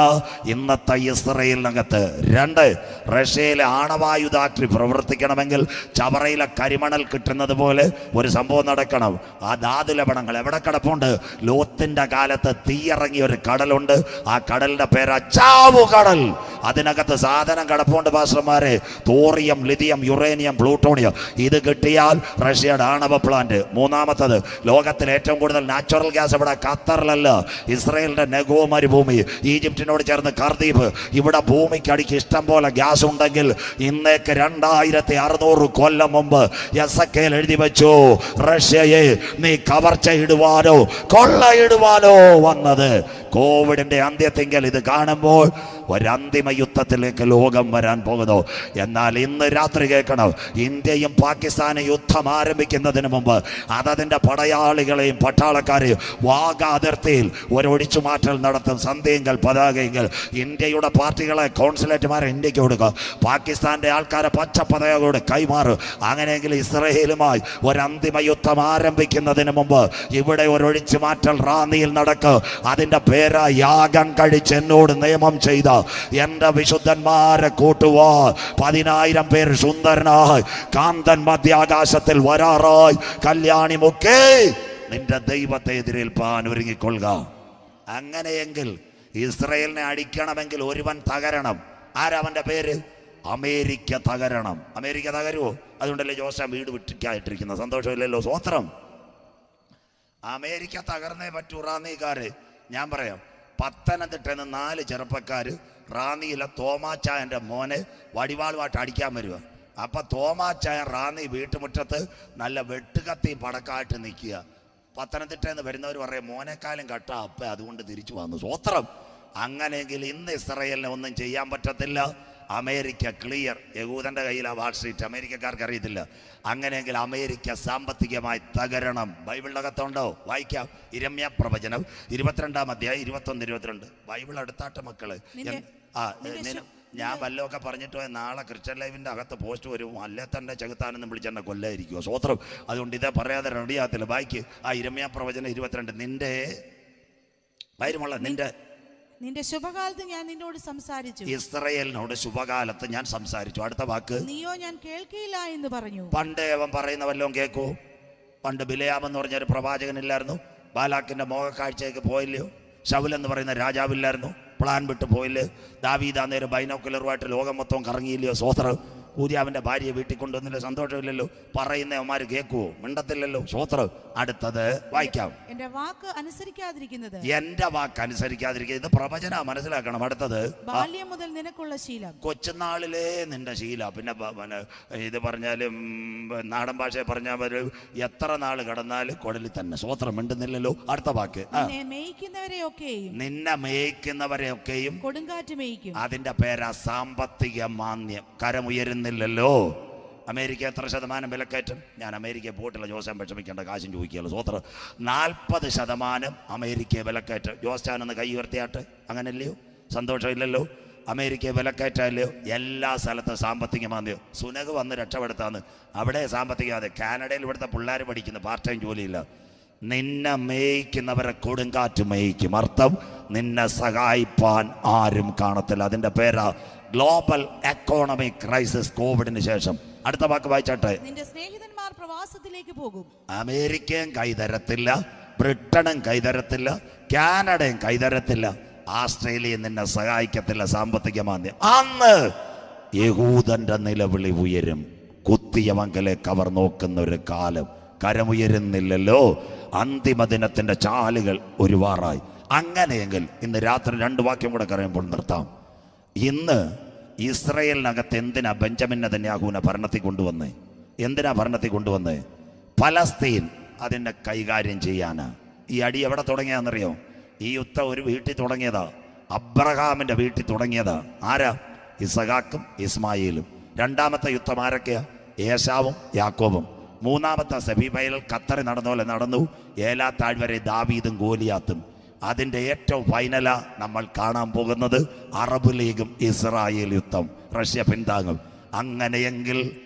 ഇന്നത്തെ ഇസ്രയേലിനകത്ത്. 2 റഷ്യയിലെ ആണവായുധാക്രി പ്രവർത്തിക്കണമെങ്കിൽ ചവറയിലെ കരിമണൽ കിട്ടുന്നത് പോലെ ഒരു സംഭവം നടക്കണം. ആ ധാതു ലവണങ്ങൾ എവിടെ കിടപ്പുണ്ട്? ലോത്തിന്റെ കാലത്ത് തീയിറങ്ങിയ ഒരു കടലുണ്ട്. ആ കടലിന്റെ പേരാ ചാവുകടൽ. അതിനകത്ത് സാധനം കിടപ്പുണ്ട് പാസ്റ്റർമാരെ. Thorium, lithium, uranium, plutonium. ഇത് കിട്ടിയാൽ റഷ്യയുടെ ആണവ പ്ലാന്റ്. 3ാമത്തത് ലോകത്തിൽ ഏറ്റവും കൂടുതൽ നാച്ചുറൽ ഗ്യാസ് ഇവിടെ ഖത്തറിലല്ല, ഇസ്രയേലിന്റെ നെഗോ മരുഭൂമി, ഈജിപ്തിനോട് ചേർന്ന് കർദീപ്. ഇവിടെ ഭൂമിക്കടിക്ക് ഇഷ്ടം പോലെ ഗ്യാസ് ഉണ്ടെങ്കിൽ ഇന്നേക്ക് 2600 കൊല്ലം മുമ്പ് എസക്കേൽ എഴുതി വെച്ചു, റഷ്യയെ നീ കവർച്ചയിടുവാനോ കൊള്ളയിടുവാനോ വന്നത്. കോവിഡിന്റെ അന്ത്യത്തെങ്കിൽ ഇത് കാണുമ്പോൾ ഒരന്തിമ യുദ്ധത്തിലേക്ക് ലോകം വരാൻ പോകുന്നു. എന്നാൽ ഇന്ന് രാത്രി കേൾക്കണം, ഇന്ത്യയും പാകിസ്ഥാനും യുദ്ധം ആരംഭിക്കുന്നതിന് മുമ്പ് അതതിൻ്റെ പടയാളികളെയും പട്ടാളക്കാരെയും വാഗാ അതിർത്തിയിൽ ഒരൊഴിച്ചു മാറ്റൽ നടത്തും. സന്ധ്യയെങ്കിൽ പതാകയെങ്കിൽ ഇന്ത്യയുടെ പാർട്ടികളെ കോൺസുലേറ്റുമാരെ ഇന്ത്യക്ക് കൊടുക്കുക, പാകിസ്ഥാന്റെ ആൾക്കാരെ പച്ച പതാകയോട് കൈമാറും. അങ്ങനെയെങ്കിൽ ഇസ്രയേലുമായി ഒരന്തിമ യുദ്ധം ആരംഭിക്കുന്നതിന് മുമ്പ് ഇവിടെ ഒരൊഴിച്ചു മാറ്റൽ റാന്നിയിൽ നടക്കും. അതിൻ്റെ പേര് യാഗം കഴിച്ച് എന്നോട് നിയമം ചെയ്ത എൻ്റെ വിശുദ്ധന്മാരെ കൂട്ടുവാ 10,000 പേർ സുന്ദരനായി കാന്തൻ മധ്യാകാശത്തിൽ വരാറായി കല്യാണി മുക്കേ നിന്റെ ദൈവത്തെ എതിരേൽപ്പാൻ ഒരുങ്ങിക്കൊള്ളുക. അങ്ങനെയെങ്കിൽ ഇസ്രയേലിനെ അടിക്കണമെങ്കിൽ ഒരുവൻ തകരണം. ആരവൻ്റെ പേര്? അമേരിക്ക തകരണം. അമേരിക്ക തകരുമോ? അതുകൊണ്ടല്ലേ ജോസഫ് വീട് വിട്ടിക്കായിട്ടിരിക്കുന്നത്. സന്തോഷമില്ലല്ലോ, സ്വോത്രം. അമേരിക്ക തകർന്നേ പറ്റൂ. റാന്നിക്കാര് ഞാൻ പറയാം, പത്തനംതിട്ടയിൽ നിന്ന് 4 ചെറുപ്പക്കാർ റാന്നിയിലെ തോമാച്ചായൻ്റെ മോനെ വടിവാളുമായിട്ട് അടിക്കാൻ വരുക. അപ്പം തോമാച്ചായൻ റാന്നി വീട്ടുമുറ്റത്ത് നല്ല വെട്ടുകത്തി പടക്കായിട്ട് നിൽക്കുക. പത്തനംതിട്ടയിൽ നിന്ന് വരുന്നവർ പറയും മോനേക്കാളും കട്ട അപ്പ, അതുകൊണ്ട് തിരിച്ചു വന്നു. സ്വോത്രം. അങ്ങനെയെങ്കിൽ ഇന്ന് ഇസ്രയേലിനെ ഒന്നും ചെയ്യാൻ പറ്റത്തില്ല. America clear. യഹൂദൻ്റെ കയ്യിലാണ് വാൾ സ്ട്രീറ്റ്, അമേരിക്കക്കാർക്ക് അറിയത്തില്ല. അങ്ങനെയെങ്കിൽ അമേരിക്ക സാമ്പത്തികമായി തകരണം. ബൈബിളിനകത്തുണ്ടോ? വായിക്കാം. ഇരമ്യ പ്രവചനം 22-ാം അധ്യായം 21-22. ബൈബിൾ അടുത്താട്ട മക്കള്. ഞാൻ വല്ലതൊക്കെ പറഞ്ഞിട്ട് നാളെ ക്രിസ്ത്യൻ ലൈവിൻ്റെ അകത്ത് പോസ്റ്റ് വരും, അല്ലേ തന്നെ ചെകുത്താനെന്ന് വിളിച്ചെന്നെ കൊല്ലായിരിക്കുമോ. സ്വോത്രം. അതുകൊണ്ട് ഇതേ പറയാതെ റെഡിയാകത്തില്ല. ബാക്കി ഇരമ്യ പ്രവചനം 22. നിന്റെ
നിന്റെ ശുഭകാലത്ത് ഞാൻ നിന്നോട് സംസാരിച്ചു.
ഇസ്രയേലിനോട് ശുഭകാലത്ത് ഞാൻ സംസാരിച്ചു. അടുത്ത വാക്ക്,
നീയോ ഞാൻ കേൾക്കില്ല എന്ന് പറഞ്ഞു.
പണ്ട് അവൻ പറയുന്ന വല്ലതും കേൾക്കൂ? പണ്ട് ബിലയാമെന്ന് പറഞ്ഞൊരു പ്രവാചകനില്ലായിരുന്നു? ബാലാക്കിന്റെ മോഹക്കാഴ്ചയ്ക്ക് പോയില്ലയോ? ശൗൽ എന്ന് പറയുന്ന രാജാവില്ലായിരുന്നു? പ്ലാൻ വിട്ട് പോയില്ലേ? ദാവീദ് അന്നേരം ബൈനോക്കുലറുമായിട്ട് ലോകം മൊത്തം കറങ്ങിയില്ലയോ? സ്വോത്രം. ഊരിയാവിൻ്റെ ഭാര്യയെ വീട്ടിൽ കൊണ്ടുവന്നില്ല, സന്തോഷമില്ലല്ലോ. പറയുന്നവന്മാർ കേൾക്കുവോ? മിണ്ടത്തില്ലല്ലോ. സ്വോത്രം. അടുത്തത് വായിക്കാം.
എന്റെ വാക്ക് അനുസരിക്കാതിരിക്കുന്നത്.
എന്റെ വാക്ക് അനുസരിക്കാതിരിക്കുന്നത്. ഇത് പ്രവചന, മനസ്സിലാക്കണം. അടുത്തത്,
ബാല്യം മുതൽ നിനക്കുള്ള ശീലം.
കൊച്ചുനാളിലേ നിന്റെ ശീല. പിന്നെ ഇത് പറഞ്ഞാലും നാടൻ ഭാഷയെ പറഞ്ഞാൽ എത്ര നാൾ കടന്നാലും കുടലിൽ തന്നെ. സ്വോത്രം. മിണ്ടുന്നില്ലല്ലോ. അടുത്ത വാക്ക്, നിന്നെ മേയ്ക്കുന്നവരെയൊക്കെയും
കൊടുങ്കാറ്റ് മേയ്ക്കും.
അതിന്റെ പേരാ സാമ്പത്തിക മാന്ദ്യം. കരമുയരുന്നില്ലല്ലോ. അമേരിക്ക എത്ര ശതമാനം വിലക്കയറ്റം? ഞാൻ അമേരിക്കയിൽ പോയിട്ടില്ല, ജോസാൻ വിഷമിക്കേണ്ട, കാശും ചോദിക്കുകയുള്ളൂ. സ്വോത്രം. 40% അമേരിക്ക വിലക്കയറ്റം. ജോസാനൊന്ന് കൈ ഉയർത്തിയാട്ട്. അങ്ങനല്ലയോ? സന്തോഷമില്ലല്ലോ. അമേരിക്ക വിലക്കയറ്റമല്ലയോ? എല്ലാ സ്ഥലത്തും സാമ്പത്തിക മാന്ദ്യം. സുനക് വന്ന് രക്ഷപ്പെടുത്താന്ന് അവിടെ സാമ്പത്തിക. കാനഡയിൽ ഇവിടുത്തെ പിള്ളേർ പഠിക്കുന്ന പാർട്ട് ടൈം ജോലിയില്ല. നിന്നെ മേയ്ക്കുന്നവരെ കൊടുങ്കാറ്റ് മേയ്ക്കും. അർത്ഥം, നിന്നെ സഹായിപ്പാൻ ആരും കാണത്തില്ല. അതിന്റെ പേരാ ഗ്ലോബൽ എക്കോണമിക് ക്രൈസിസ്, കോവിഡിന് ശേഷം. അടുത്ത വാക്ക് വായിച്ചാട്ടെ.
നിന്റെ സ്നേഹിതന്മാർ പ്രവാസത്തിലേക്ക് പോകും.
അമേരിക്കയും കൈതരത്തില്ല, ബ്രിട്ടനും കൈതരത്തില്ല, കാനഡയും കൈതരത്തില്ല, ആസ്ട്രേലിയ നിന്നെ സഹായിക്കത്തില്ല. സാമ്പത്തിക മാന്ദ്യം. അന്ന് യഹൂദന്റെ നിലവിളി ഉയരും. കുത്തിയമങ്കലേക്ക് അവർ നോക്കുന്ന ഒരു കാലം. കരമുയരുന്നില്ലല്ലോ. അന്തിമ ദിനത്തിന്റെ ചാലുകൾ ഒരുവാറായി. അങ്ങനെയെങ്കിൽ ഇന്ന് രാത്രി 2 വാക്യം കൂടെ പറയുമ്പോൾ നിർത്താം. ഇന്ന് ഇസ്രയേലിനകത്ത് എന്തിനാ ബെഞ്ചമിൻ നെതന്യാഹുവിനെ ഭരണത്തിൽ കൊണ്ടുവന്നേ? എന്തിനാ ഭരണത്തിൽ കൊണ്ടുവന്നേ? പലസ്തീൻ അതിനെ കൈകാര്യം ചെയ്യാനാ. ഈ അടി എവിടെ തുടങ്ങിയാന്നറിയോ? ഈ യുദ്ധം ഒരു വീട്ടിൽ തുടങ്ങിയതാ. അബ്രഹാമിന്റെ വീട്ടിൽ തുടങ്ങിയതാ. ആരാ? ഇസഹാക്കും ഇസ്മായിലും. 2ാമത്തെ യുദ്ധം ആരൊക്കെയാ? ഏശാവും യാക്കോബും. 3ാമത്തെ സെബീബയിൽ ഖത്തറി നടന്ന പോലെ നടന്നു. ഏലാ താഴ്വരെ ദാവീദും ഗോലിയാത്തും. അതിൻ്റെ ഏറ്റവും ഫൈനലാ നമ്മൾ കാണാൻ പോകുന്നത് അറബ് ലീഗും ഇസ്രായേൽ യുദ്ധം. റഷ്യ പിന്താങ്ങും. അങ്ങനെയെങ്കിൽ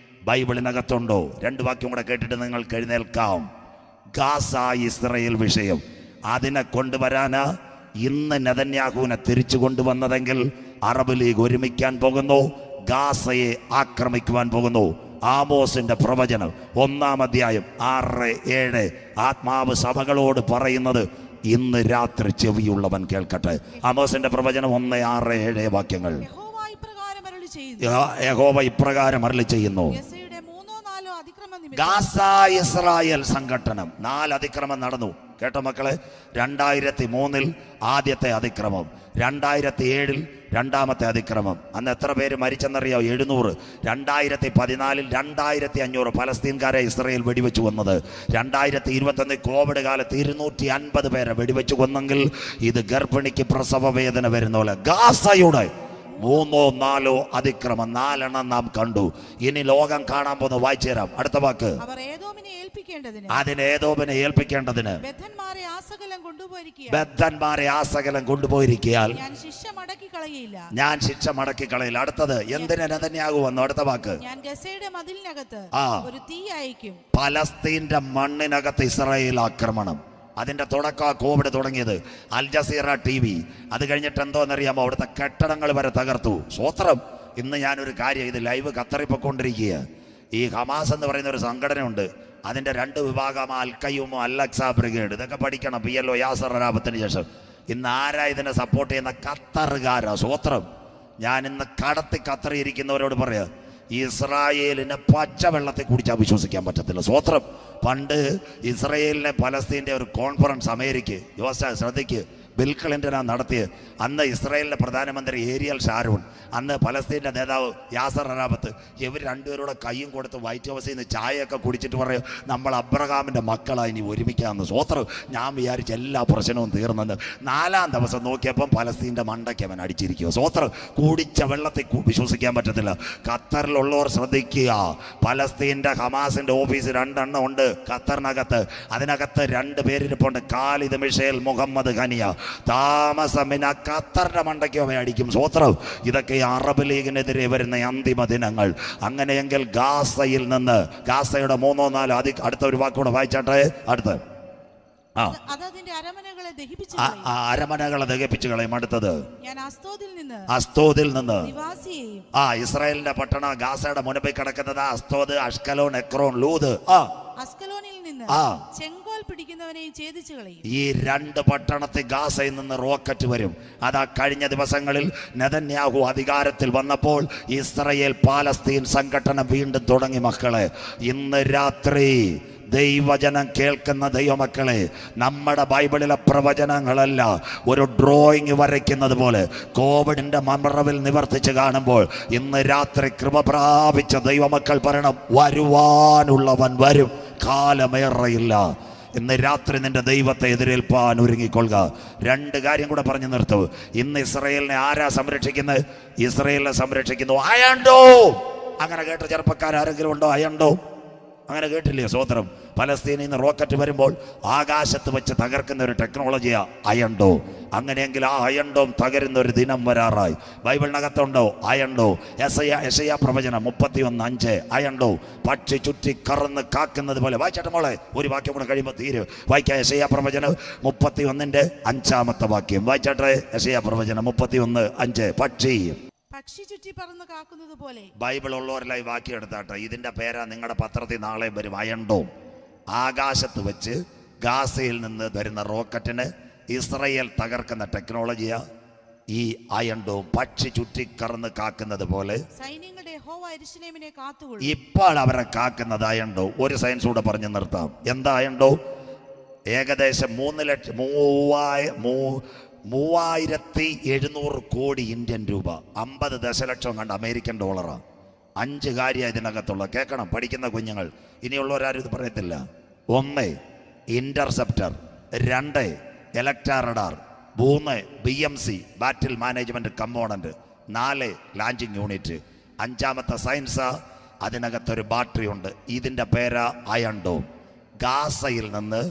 ബൈബിളിനകത്തുണ്ടോ? 2 വാക്യം കൂടെ കേട്ടിട്ട് നിങ്ങൾക്ക് എഴുന്നേൽക്കാം. ഗാസ ഇസ്രായേൽ വിഷയം. അതിനെ കൊണ്ടുവരാനാ ഇന്ന് നെതന്യാഹുവിനെ തിരിച്ചു കൊണ്ടുവന്നതെങ്കിൽ അറബ് ലീഗ് ഒരുമിക്കാൻ പോകുന്നു, ഗാസയെ ആക്രമിക്കുവാൻ പോകുന്നു. ആമോസിന്റെ പ്രവചനം 1-ാം അധ്യായം 6-7. ആത്മാവ് സഭകളോട് പറയുന്നത് ഇന്ന് രാത്രി ചെവിയുള്ളവൻ കേൾക്കട്ടെ. ആമോസിന്റെ പ്രവചനം 1-6-7 വാക്യങ്ങൾ. യഹോവ ഇപ്രകാരം അരുളി ചെയ്യുന്നു. Gaza Israel സംഘട്ടനം. 4 അതിക്രമം നടന്നു. കേട്ടോ മക്കളെ? 2003 ആദ്യത്തെ അതിക്രമം, 2007 2ാമത്തെ അതിക്രമം. അന്ന് എത്ര പേര് മരിച്ചെന്നറിയാം? 700. 2014 2500 പലസ്തീൻകാരെ ഇസ്രായേൽ വെടിവെച്ചു കൊന്നത്. 2021 കോവിഡ് കാലത്ത് 250 പേരെ വെടിവെച്ചു കൊന്നെങ്കിൽ ഇത് ഗർഭിണിക്ക് പ്രസവ വേദന വരുന്ന പോലെ ഗാസയുടെ 3 4 അതിക്രമം, 4 നാം കണ്ടു. ഇനി ലോകം കാണാൻ പോകുന്ന വായിച്ചു തരാം. അടുത്ത വാക്ക്.
അവർ ഏദോമിനെ ഏൽപ്പിക്കേണ്ടതിന്,
അതിന് ഏദോമിനെ ഏൽപ്പിക്കേണ്ടതിന്
ബദ്ധന്മാരെ ആസകലം കൊണ്ടുപോയിരിക്കുക,
ബദ്ധന്മാരെ ആസകലം കൊണ്ടുപോയിരിക്കയാൽ
ഞാൻ ശിക്ഷ മടക്കി കളയില്ല,
ഞാൻ ശിക്ഷ മടക്കി കളയില്ല. അടുത്തത് എന്തിന് നെതന്യാഹു വന്നു? അടുത്ത വാക്ക്.
ഞാൻ ഗസയുടെ മതിലിനകത്ത് ഒരു തീ അയക്കും.
പലസ്തീന്റെ മണ്ണിനകത്ത് ഇസ്രായേൽ ആക്രമണം. അതിന്റെ തുടക്കം കോവിഡ് തുടങ്ങിയത്. Al Jazeera TV. അത് കഴിഞ്ഞിട്ട് എന്തോന്നറിയാമോ, അവിടുത്തെ കെട്ടിടങ്ങൾ വരെ തകർത്തു. സ്വത്രം. ഇന്ന് ഞാനൊരു കാര്യം, ഇത് ലൈവ് ഖത്തറിപ്പൊക്കൊണ്ടിരിക്കുക. ഈ ഹമാസ് എന്ന് പറയുന്ന ഒരു സംഘടനയുണ്ട്. അതിന്റെ 2 വിഭാഗം, അൽ-ഖയ്യൂം, അൽ-അഖ്സ ബ്രിഗേഡ്. ഇതൊക്കെ പഠിക്കണം. PLO യാസർ അറാബത്തിന് ശേഷം ഇന്ന് ആരാ ഇതിനെ സപ്പോർട്ട് ചെയ്യുന്ന? ഖത്തറുകാരാ. സ്വത്രം. ഞാൻ ഇന്ന് ഖത്തറിയിരിക്കുന്നവരോട് പറയാ, ഇസ്രായേലിനെ പച്ചവെള്ളത്തെ കുടിച്ചാൽ വിശ്വസിക്കാൻ പറ്റത്തില്ല. സ്വത്രം. പണ്ട് ഇസ്രായേലിനെ പലസ്തീൻ്റെ ഒരു കോൺഫറൻസ് അമേരിക്ക ശ്രദ്ധിക്ക്, ബിൽ ക്ലിൻ്റനാണ് നടത്തിയത്. അന്ന് ഇസ്രായേലിൻ്റെ പ്രധാനമന്ത്രി ഏരിയൽ ഷാരോൺ, അന്ന് പലസ്തീൻ്റെ നേതാവ് യാസർ അറാബത്ത്, ഇവർ രണ്ടുപേരുടെ കൈയും കൊടുത്ത് വൈറ്റ് ഹൗസിൽ നിന്ന് ചായയൊക്കെ കുടിച്ചിട്ട് പറയും, നമ്മൾ അബ്രഹാമിൻ്റെ മക്കളായി ഇനി ഒരുമിക്കാമെന്ന്. സ്വത്രം. ഞാൻ വിചാരിച്ച എല്ലാ പ്രശ്നവും തീർന്നെന്ന്. 4-ാം ദിവസം നോക്കിയപ്പം പലസ്തീൻ്റെ മണ്ടയ്ക്ക് അവൻ അടിച്ചിരിക്കുക. സ്വത്രം. കുടിച്ച വെള്ളത്തിൽ വിശ്വസിക്കാൻ പറ്റത്തില്ല. ഖത്തറിലുള്ളവർ ശ്രദ്ധിക്കുക, പലസ്തീൻ്റെ ഹമാസിൻ്റെ ഓഫീസ് 2 എണ്ണം ഉണ്ട് ഖത്തറിനകത്ത്. അതിനകത്ത് 2 പേരിരിപ്പുണ്ട്. ഖാലിദ് മിഷേൽ, മുഹമ്മദ് ഖനിയ. താമസമിന ഖത്തറിന്റെ മണ്ടയ്ക്ക് അവ അടിക്കും. സ്വത്രം. ഇതൊക്കെ അറബ് ലീഗിനെതിരെ വരുന്ന അന്തിമ ദിനങ്ങൾ. അങ്ങനെയെങ്കിൽ ഗാസയിൽ നിന്ന്, ഗാസയുടെ 3 4 അടുത്ത ഒരു വാക്കുകൂടെ വായിച്ചാട്ടെ. അടുത്ത് അരമനകളെ ദഹിപ്പിച്ചു കളയും. അടുത്തത് അസ്തോദിൽ നിന്ന് ഇസ്രായേലിന്റെ പട്ടണം ഗാസയുടെ മുൻപിൽ കിടക്കുന്നത് അസ്തോദ്, അഷ്കലോൺ, എക്രോൺ, ലൂദ്.
അസ്കലോനിൽ നിന്ന് ചെങ്കോൽ പിടിക്കുന്നവനെയും ഛേദിച്ചു കളയും.
ഈ 2 പട്ടണത്തിൽ ഗാസയിൽ നിന്ന് റോക്കറ്റ് വരും. അതാ കഴിഞ്ഞ ദിവസങ്ങളിൽ നെതന്യാഹു അധികാരത്തിൽ വന്നപ്പോൾ ഇസ്രായേൽ പാലസ്തീൻ സംഘടന വീണ്ടും തുടങ്ങി. മക്കളെ, ഇന്ന് രാത്രി ദൈവജനം കേൾക്കുന്ന ദൈവമക്കളെ, നമ്മുടെ ബൈബിളിലെ പ്രവചനങ്ങളല്ല ഒരു ഡ്രോയിങ് വരയ്ക്കുന്നത് പോലെ കോവിഡിന്റെ മറവിൽ നിവർത്തിച്ച് കാണുമ്പോൾ ഇന്ന് രാത്രി കൃപ പ്രാപിച്ച ദൈവമക്കൾ പറയണം, വരുവാനുള്ളവൻ വരും, കാലമേറെയില്ല. ഇന്ന് രാത്രി നിന്റെ ദൈവത്തെ എതിരേൽപ്പാൻ ഒരുങ്ങിക്കൊള്ളുക. 2 കാര്യം കൂടെ പറഞ്ഞു നിർത്തൂ. ഇന്ന് ഇസ്രായേലിനെ ആരാ സംരക്ഷിക്കുന്നത്? ഇസ്രായേലിനെ സംരക്ഷിക്കുന്നു അയണ്ടോ. അങ്ങനെ കേട്ട ചെറുപ്പക്കാരെങ്കിലും ഉണ്ടോ? അയണ്ടോ. അങ്ങനെ കേട്ടില്ലേ? സ്വതന്ത്രം. പലസ്തീനിൽ നിന്ന് റോക്കറ്റ് വരുമ്പോൾ ആകാശത്ത് വെച്ച് തകർക്കുന്ന ഒരു ടെക്നോളജിയാ അയണ്ടോ. അങ്ങനെയെങ്കിൽ ആ അയണ്ടോം തകരുന്ന ഒരു ദിനം വരാറായി. ബൈബിളിനകത്തുണ്ടോ അയണ്ടോ? യെശയ്യാ പ്രവചനം 31:5 അയണ്ടോ. പക്ഷി ചുറ്റി കറന്ന് കാക്കുന്നത് പോലെ. വായിച്ചാട്ടെ മോളെ, ഒരു വാക്യം കൂടെ കഴിയുമ്പോൾ തീരും. വായിക്കാം. യെശയ്യാ പ്രവചനം 31:5 5-ാമത്തെ വാക്യം വായിച്ചാട്ടെ. യെശയ്യാ പ്രവചനം 31:5.
പക്ഷി ചുറ്റി പറന്ന് കാക്കുന്നത് പോലെ.
ബൈബിൾ ഉള്ളവരെല്ലാം വാക്യം എടുത്താട്ടെ. ഇതിന്റെ പേരാ നിങ്ങളുടെ പത്രത്തിൽ നാളെ വരും. അയണ്ടോം. ആകാശത്ത് വെച്ച് ഗാസയിൽ നിന്ന് വരുന്ന റോക്കറ്റിന് ഇസ്രായേൽ തകർക്കുന്ന ടെക്നോളജിയാ ഈ അയണ്ടോം. പക്ഷി ചുറ്റിക്കറന്ന് കാക്കുന്നത് പോലെ
സൈന്യങ്ങളുടെ യഹോവ യെരൂശലേമിനെ കാത്തുകൊള്ളും.
ഇപ്പോൾ അവരെ കാക്കുന്നത് അയണ്ടോ. ഒരു സയൻസ് കൂടെ പറഞ്ഞു നിർത്താം. എന്താ അയണ്ടോ? ഏകദേശം 3700 കോടി ഇന്ത്യൻ രൂപ, 50 ദശലക്ഷം കണ്ട് അമേരിക്കൻ ഡോളറാണ്. 5 കാര്യം ഇതിനകത്തുള്ള. കേൾക്കണം പഠിക്കുന്ന കുഞ്ഞുങ്ങൾ, ഇനിയുള്ളവരാരും ഇത് പറയത്തില്ല. 1 interceptor, 2 electra radar, 3 BMC battle management component, 4 landing unit, 5-ാമത്തെ സയൻസ്. അതിനകത്തൊരു ബാറ്ററി ഉണ്ട്. ഇതിന്റെ പേരാ അയണ്ടോം. ഗാസയിൽ നിന്ന്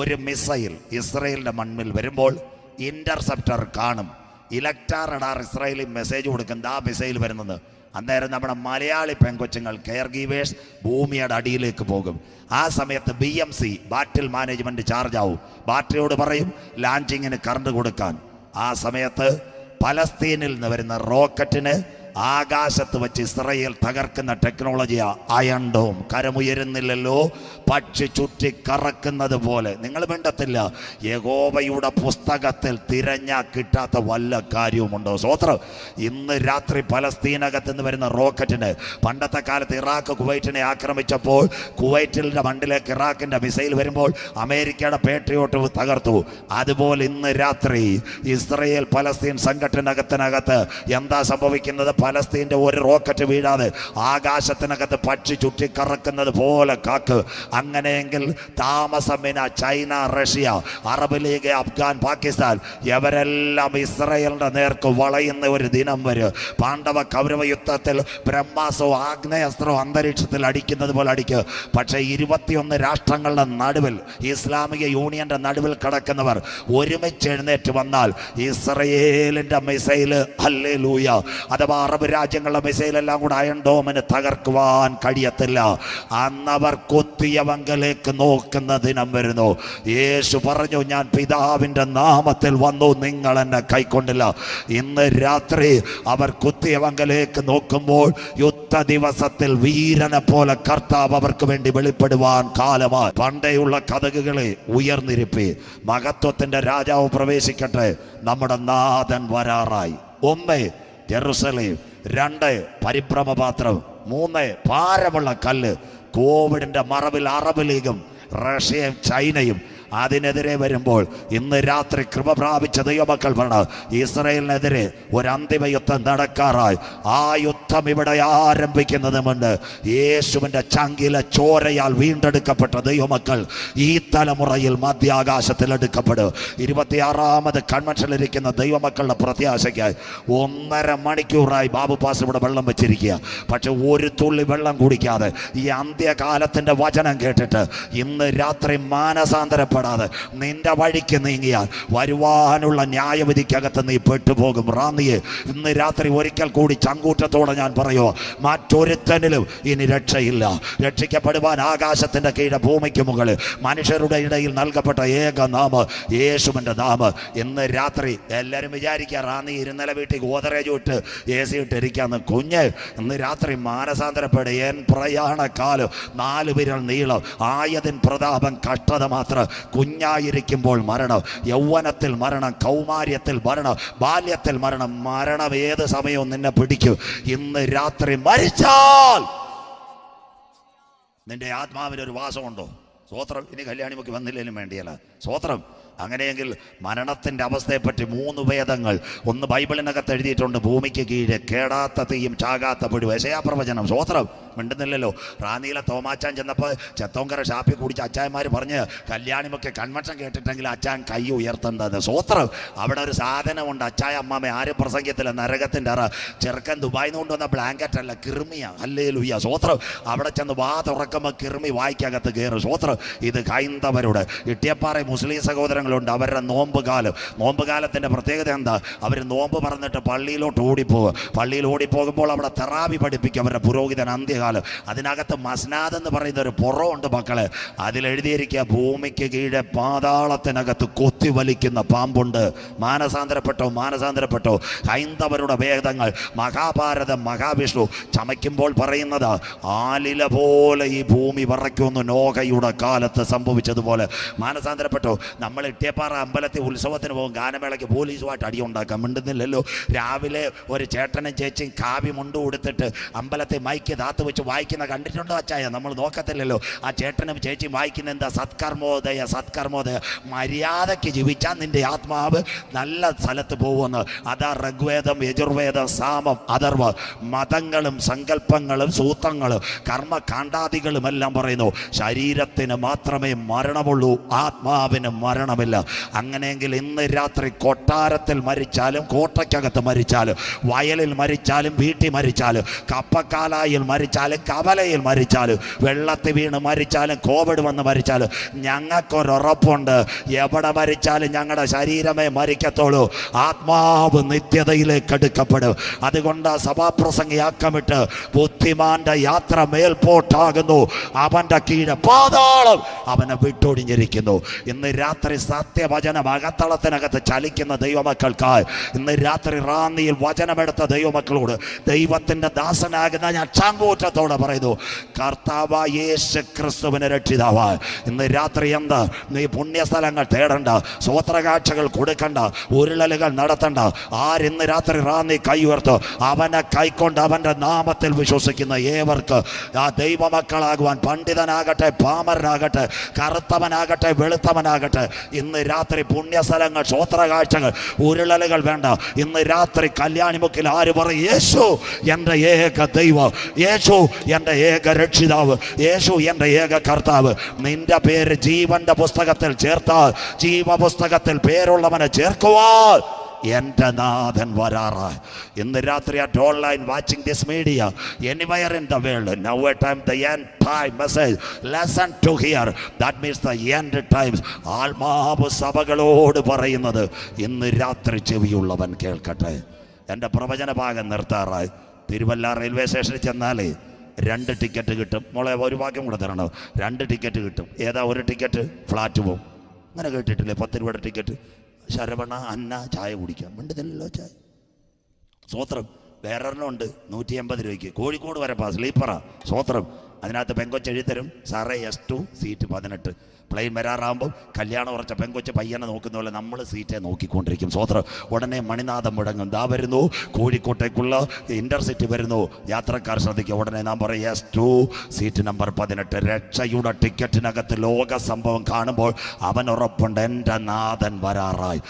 ഒരു മിസൈൽ ഇസ്രായേലിന്റെ മണ്ണിൽ വരുമ്പോൾ ഇന്റർസെപ്റ്റർ കാണും. ഇലക്ട്രാ റഡാർ ഇസ്രായേലിൽ മെസ്സേജ് കൊടുക്കുന്നത് ആ മിസൈൽ വരുന്നത്. അന്നേരം നമ്മുടെ മലയാളി പെൺകൊച്ചുങ്ങൾ കെയർ ഗീവേഴ്സ് ഭൂമിയുടെ അടിയിലേക്ക് പോകും. ആ സമയത്ത് BMC ബാറ്റിൽ മാനേജ്മെന്റ് ചാർജ് ആവും. ബാറ്ററിയോട് പറയും ലാൻഡിങ്ങിന് കറണ്ട് കൊടുക്കാൻ. ആ സമയത്ത് പലസ്തീനിൽ നിന്ന് വരുന്ന റോക്കറ്റിന് ആകാശത്ത് വെച്ച് ഇസ്രായേൽ തകർക്കുന്ന ടെക്നോളജിയാ അയണ്ടോം. കരമുയരുന്നില്ലല്ലോ, പക്ഷി ചുറ്റി കറക്കുന്നത് പോലെ. നിങ്ങൾ മിണ്ടത്തില്ല. യഹോവയുടെ പുസ്തകത്തിൽ തിരഞ്ഞാൽ കിട്ടാത്ത വല്ല കാര്യവുമുണ്ടോ? സ്വത്രം. ഇന്ന് രാത്രി പലസ്തീനകത്ത് നിന്ന് വരുന്ന റോക്കറ്റിന്, പണ്ടത്തെ കാലത്ത് ഇറാഖ് കുവൈറ്റിനെ ആക്രമിച്ചപ്പോൾ കുവൈറ്റിന്റെ മണ്ണിലേക്ക് ഇറാഖിന്റെ മിസൈൽ വരുമ്പോൾ അമേരിക്കയുടെ പേട്രിയോട്ട് തകർത്തു. അതുപോലെ ഇന്ന് രാത്രി ഇസ്രായേൽ പലസ്തീൻ സംഘടനകത്തിനകത്ത് എന്താ സംഭവിക്കുന്നത്? ഫലസ്തീൻ്റെ ഒരു റോക്കറ്റ് വീഴാതെ ആകാശത്തിനകത്ത് പക്ഷി ചുറ്റിക്കറക്കുന്നത് പോലെ കാക്ക്. അങ്ങനെയെങ്കിൽ താമസമിന China, Russia, Arab League, Afghan, Pakistan ഇവരെല്ലാം ഇസ്രയേലിൻ്റെ നേർക്ക് വളയുന്ന ഒരു ദിനം വരും. പാണ്ഡവ കൗരവ യുദ്ധത്തിൽ ബ്രഹ്മാസ്ത്രവും ആഗ്നേയാസ്ത്രവും അന്തരീക്ഷത്തിൽ അടിക്കുന്നത് പോലെ അടിക്കുക. പക്ഷേ 21 രാഷ്ട്രങ്ങളുടെ നടുവിൽ, ഇസ്ലാമിക യൂണിയന്റെ നടുവിൽ കിടക്കുന്നവർ ഒരുമിച്ച് എഴുന്നേറ്റ് വന്നാൽ ഇസ്രയേലിന്റെ മിസൈല്, ഹല്ലേലൂയ, അഥവാ അറബ് രാജ്യങ്ങളുടെ മിസൈലെല്ലാം കൂടെ അയൺ ഡോമിന് തകർക്കുവാൻ കഴിയത്തില്ല. അന്നവർ കൊത്തിയവങ്കലേക്ക് നോക്കുന്ന ദിനം വരുന്നു. യേശു പറഞ്ഞു, ഞാൻ പിതാവിൻ്റെ നാമത്തിൽ വന്നു, നിങ്ങൾ എന്നെ കൈക്കൊണ്ടില്ല. ഇന്ന് രാത്രി അവർ കുത്തിയവങ്കലേക്ക് നോക്കുമ്പോൾ യുദ്ധ ദിവസത്തിൽ വീരനെ പോലെ കർത്താവ് അവർക്ക് വേണ്ടി വെളിപ്പെടുവാൻ കാലമായി. പണ്ടേയുള്ള കതകുകളെ ഉയർന്നിരിപ്പി, മഹത്വത്തിന്റെ രാജാവ് പ്രവേശിക്കട്ടെ. നമ്മുടെ നാഥൻ വരാറായി. 1 ജെറുസലേം, 2 പരിഭ്രമപാത്രം, 3 ഭാരമുള്ള കല്ല്. കോവിഡിന്റെ മറവിൽ അറബ് ലീഗും റഷ്യയും ചൈനയും അതിനെതിരെ വരുമ്പോൾ ഇന്ന് രാത്രി കൃപ പ്രാപിച്ച ദൈവമക്കൾ പറഞ്ഞ ഇസ്രയേലിനെതിരെ ഒരു അന്തിമ യുദ്ധം നടക്കാറായി. ആ യുദ്ധം ഇവിടെ ആരംഭിക്കുന്നത് മുണ്ട് യേശുവിൻ്റെ ചങ്കിലെ ചോരയാൽ വീണ്ടെടുക്കപ്പെട്ട ദൈവമക്കൾ ഈ തലമുറയിൽ മധ്യാകാശത്തിൽ എടുക്കപ്പെടും. 26ാമത് കൺവെൻഷനിലിരിക്കുന്ന ദൈവമക്കളുടെ പ്രത്യാശയ്ക്കായി 1.5 മണിക്കൂറായി ബാബു പാസ് ഇവിടെ വെള്ളം വെച്ചിരിക്കുക. പക്ഷെ ഒരു തുള്ളി വെള്ളം കുടിക്കാതെ ഈ അന്ത്യകാലത്തിൻ്റെ വചനം കേട്ടിട്ട് ഇന്ന് രാത്രി മാനസാന്തരപ്പെടാതെ നിന്റെ വഴിക്ക് നീങ്ങിയാൽ വരുവാനുള്ള ന്യായവിധിക്കകത്ത് നീ പെട്ടുപോകും. റാന്നിയെ ഇന്ന് രാത്രി ഒരിക്കൽ കൂടി ചങ്കൂറ്റത്തോടെ ഞാൻ പറയുമോ, മറ്റൊരുത്തനിലും ഇനി രക്ഷയില്ല. രക്ഷിക്കപ്പെടുവാൻ ആകാശത്തിൻ്റെ കീഴെ ഭൂമിക്ക് മുകളിൽ മനുഷ്യരുടെ ഇടയിൽ നൽകപ്പെട്ട ഏക നാമം യേശുവിൻ്റെ നാമം. ഇന്ന് രാത്രി എല്ലാവരും വിചാരിക്കുക റാന്നി ഇരുന്നല വീട്ടിൽ ഗോദറേജ് ഇട്ട് AC ഇട്ടിരിക്കാന്ന്. കുഞ്ഞ് ഇന്ന് രാത്രി മാനസാന്തരപ്പെട്. എൻ പ്രയാണക്കാലം 4 വിരൽ നീളം, ആയതിൻ പ്രതാപം കഷ്ടത മാത്രം. കുഞ്ഞായിരിക്കുമ്പോൾ മരണം, യൗവനത്തിൽ മരണം, കൗമാര്യത്തിൽ മരണം, ബാല്യത്തിൽ മരണം. മരണം ഏത് സമയവും നിന്നെ പിടിക്കും. ഇന്ന് രാത്രി മരിച്ചാൽ നിന്റെ ആത്മാവിനൊരു വാസമുണ്ടോ? സ്വോത്രം. ഇനി കല്യാണിമുക്ക് വന്നില്ലേലും വേണ്ടിയല്ല. സ്വോത്രം. അങ്ങനെയെങ്കിൽ മരണത്തിൻ്റെ അവസ്ഥയെപ്പറ്റി 3 വേദങ്ങൾ. ഒന്ന് ബൈബിളിനകത്ത് എഴുതിയിട്ടുണ്ട്, ഭൂമിക്ക് കീഴെ കേടാത്ത തീയും ചാകാത്ത പുഴു. യശയാപ്രവചനം. സ്വോത്രം. മിണ്ടുന്നില്ലല്ലോ. റാന്നിയിലെ തോമാച്ചാൻ ചെന്നപ്പോൾ ചെത്തോങ്കര ഷാപ്പി കുടിച്ച് അച്ചായന്മാർ പറഞ്ഞ് കല്യാണിമൊക്കെ കൺവെൻഷൻ കേട്ടിട്ടെങ്കിൽ അച്ചാൻ കൈ ഉയർത്തേണ്ടത്. സ്വോത്രം. അവിടെ ഒരു സാധനമുണ്ട്, അച്ചായ അമ്മാമ ആരും പ്രസംഗത്തില്ല, നരകത്തിൻ്റെ അറ. ചെറുക്കൻ ദുബായിന്ന് കൊണ്ടുവന്ന ബ്ലാങ്കറ്റ് അല്ല, കിർമിയാ. ഹല്ലേലൂയ. സ്വോത്രം. അവിടെ ചെന്ന് വാ തുറക്കുമ്പോൾ കിർമി വായിക്കകത്ത് കയറും. സ്വോത്രം. ഇത് ഹൈന്ദവരുടെ ഇട്ടിയപ്പാറ മുസ്ലിം സഹോദരങ്ങളുണ്ട്. അവരുടെ നോമ്പ് കാലത്തിൻ്റെ പ്രത്യേകത എന്താ? അവർ നോമ്പ് പറഞ്ഞിട്ട് പള്ളിയിലോട്ട് ഓടിപ്പോകും. പള്ളിയിൽ ഓടിപ്പോകുമ്പോൾ അവിടെ തെറാവി പഠിപ്പിക്കും അവരുടെ പുരോഹിതൻ അന്ത്യകാലം. അതിനകത്ത് മസ്നാദ് എന്ന് പറയുന്ന ഒരു പുറമുണ്ട് മക്കളെ. അതിലെഴുതിയിരിക്കുക, ഭൂമിക്ക് കീഴെ പാതാളത്തിനകത്ത് കൊത്തി വലിക്കുന്ന പാമ്പുണ്ട്. മാനസാന്തരപ്പെട്ടോ. ഹൈന്ദവരുടെ വേദങ്ങൾ, മഹാഭാരതം, മഹാവിഷ്ണു ചമയ്ക്കുമ്പോൾ പറയുന്നത് ആലില പോലെ ഈ ഭൂമി വിറയ്ക്കുന്നു, നോഹയുടെ കാലത്ത് സംഭവിച്ചതുപോലെ. മാനസാന്തരപ്പെട്ടോ. നമ്മൾ ഇട്ടിയപ്പാറ അമ്പലത്തിൽ ഉത്സവത്തിന് പോകും, ഗാനമേളയ്ക്ക് പോലീസുമായിട്ട് അടിയുണ്ടാക്കാം. മിണ്ടുന്നില്ലല്ലോ. രാവിലെ ഒരു ചേട്ടനും ചേച്ചിയും കാവി മുണ്ട് കൊടുത്തിട്ട് അമ്പലത്തിൽ മൈക്ക് താത്ത് വെച്ച് വായിക്കുന്ന കണ്ടിട്ടുണ്ടോ അച്ചായ? നമ്മൾ നോക്കത്തില്ലല്ലോ. ആ ചേട്ടനും ചേച്ചിയും വായിക്കുന്ന എന്താ? സത്കർമ്മോദയ. മര്യാദയ്ക്ക് ജീവിച്ചാൽ നിന്റെ ആത്മാവ് നല്ല സ്ഥലത്ത് പോകുമെന്ന്. അതാ ഋഗ്വേദം, യജുർവേദം, സാമം, അഥർവ. മതങ്ങളും സങ്കല്പങ്ങളും സൂത്രങ്ങളും കർമ്മകാണ്ഡാദികളും എല്ലാം പറയുന്നു ശരീരത്തിന് മാത്രമേ മരണമുള്ളൂ, ആത്മാവിന് മരണമില്ല. അങ്ങനെയെങ്കിൽ ഇന്ന് രാത്രി കൊട്ടാരത്തിൽ മരിച്ചാലും, കോട്ടയ്ക്കകത്ത് മരിച്ചാലും, വയലിൽ മരിച്ചാലും, വീട്ടിൽ മരിച്ചാലും, കപ്പക്കാലായിൽ മരിച്ചാലും, കവലയിൽ മരിച്ചാലും, വെള്ളത്തിൽ വീണ് മരിച്ചാലും, കോവിഡ് വന്ന് മരിച്ചാലും, ഞങ്ങൾക്കൊരുറപ്പുണ്ട്, എവിടെ മരിച്ചാലും ഞങ്ങളുടെ ശരീരമേ മരിക്കത്തുള്ളൂ, ആത്മാവ് നിത്യതയിലേക്ക് എടുക്കപ്പെടും. അതുകൊണ്ട് സഭാപ്രസംഗിയാക്കമിട്ട് ബുദ്ധിമാന്റെ യാത്ര മേൽപോട്ടാകുന്നു, അവന്റെ കീഴെ പാതാളം അവനെ വിട്ടൊടിഞ്ഞിരിക്കുന്നു. ഇന്ന് രാത്രി സത്യവചനം അകത്തളത്തിനകത്ത് ചലിക്കുന്ന ദൈവമക്കൾക്കായി ഇന്ന് രാത്രി റാന്നിയിൽ വചനമെടുത്ത ദൈവമക്കളോട് ദൈവത്തിന്റെ ദാസനാകുന്ന ഞാൻ ചാങ്കൂറ്റത്തോടെ പറയുന്നു, കർത്താവായ യേശു ക്രിസ്തുവിനെ രക്ഷിതാവായി ഇന്ന് രാത്രി എന്താ? നീ പുണ്യസ്ഥലങ്ങൾ തേടണ്ട, സ്വോത്രകാഴ്ചകൾ കൊടുക്കണ്ട, ഉരുളലുകൾ നടത്തണ്ട. ആരിന്ന് രാത്രി റാന്നി കൈ ഉയർത്തോ, അവനെ കൈക്കൊണ്ട് അവന്റെ നാമത്തിൽ വിശ്വസിക്കുന്ന ഏവർക്ക് ആ ദൈവമക്കളാകുവാൻ, പണ്ഡിതനാകട്ടെ പാമരനാകട്ടെ, കറുത്തവനാകട്ടെ വെളുത്തവനാകട്ടെ, ഇന്ന് രാത്രി പുണ്യസ്ഥലങ്ങൾ, സ്വോത്രകാഴ്ചകൾ, ഉരുളലുകൾ വേണ്ട. ഇന്ന് രാത്രി കല്യാണിമുക്കിൽ ആര് പറയും, യേശു എൻ്റെ ഏക ദൈവം, യേശു എൻ്റെ ഏക രക്ഷിതാവ്, യേശു എൻ്റെ ഏക കർത്താവ്. നിന്റെ പേര് ജീവന്റെ പുസ്തകത്തിൽ ചേർത്താൽ, ജീവപുസ്തകത്തിൽ പേരുള്ളവനെ ചേർക്കുവാൻ എൻ്റെ നാഥൻ വരാറായി. ഇന്ന് രാത്രി at online watching this media anywhere in the world, now at time the end time message, listen to hear, that means the end times. ആത്മാവ് സഭകളോട് പറയുന്നത് ഇന്ന് രാത്രി ചെവിയുള്ളവൻ കേൾക്കട്ടെ. എൻ്റെ പ്രവചന ഭാഗം നിർത്താറായി. തിരുവല്ല റെയിൽവേ സ്റ്റേഷനിൽ ചെന്നാലേ 2 ടിക്കറ്റ് കിട്ടും. മോളെ ഒരു വാക്യം കൂടെ തരണം. 2 ടിക്കറ്റ് കിട്ടും. ഏതാ ഒരു ടിക്കറ്റ്? ഫ്ലാറ്റ് പോവും. അങ്ങനെ കേട്ടിട്ടില്ലേ? 10 രൂപയുടെ ടിക്കറ്റ്. ശരവണ അന്ന ചായ കുടിക്കാം, മിണ്ടുന്നില്ലല്ലോ ചായ. സ്വോത്രം. വേറൊരെണ്ണമുണ്ട് 180 രൂപയ്ക്ക്, കോഴിക്കോട് വരെ പാസ്, സ്ലീപ്പറാ. സ്വോത്രം. അതിനകത്ത് പെങ്കൊച്ച് എഴുതരും, സാറേ S2 സീറ്റ് 18. പ്ലെയിൻ വരാറാകുമ്പോൾ കല്യാണം ഉറച്ച പെങ്കൊച്ച് പയ്യനെ നോക്കുന്ന പോലെ നമ്മൾ സീറ്റെ നോക്കിക്കൊണ്ടിരിക്കും. സ്വോത്രം. ഉടനെ മണിനാഥം മുടങ്ങും. ദാ വരുന്നു കോഴിക്കോട്ടേക്കുള്ള ഇന്റർസിറ്റി വരുന്നു, യാത്രക്കാർ ശ്രദ്ധിക്കുക. ഉടനെ നാം പറയും S2 സീറ്റ് നമ്പർ 18. രക്ഷയുടെ ടിക്കറ്റിനകത്ത് ലോക സംഭവം കാണുമ്പോൾ അവൻ ഉറപ്പുണ്ട്, എൻ്റെ നാഥൻ വരാറായി.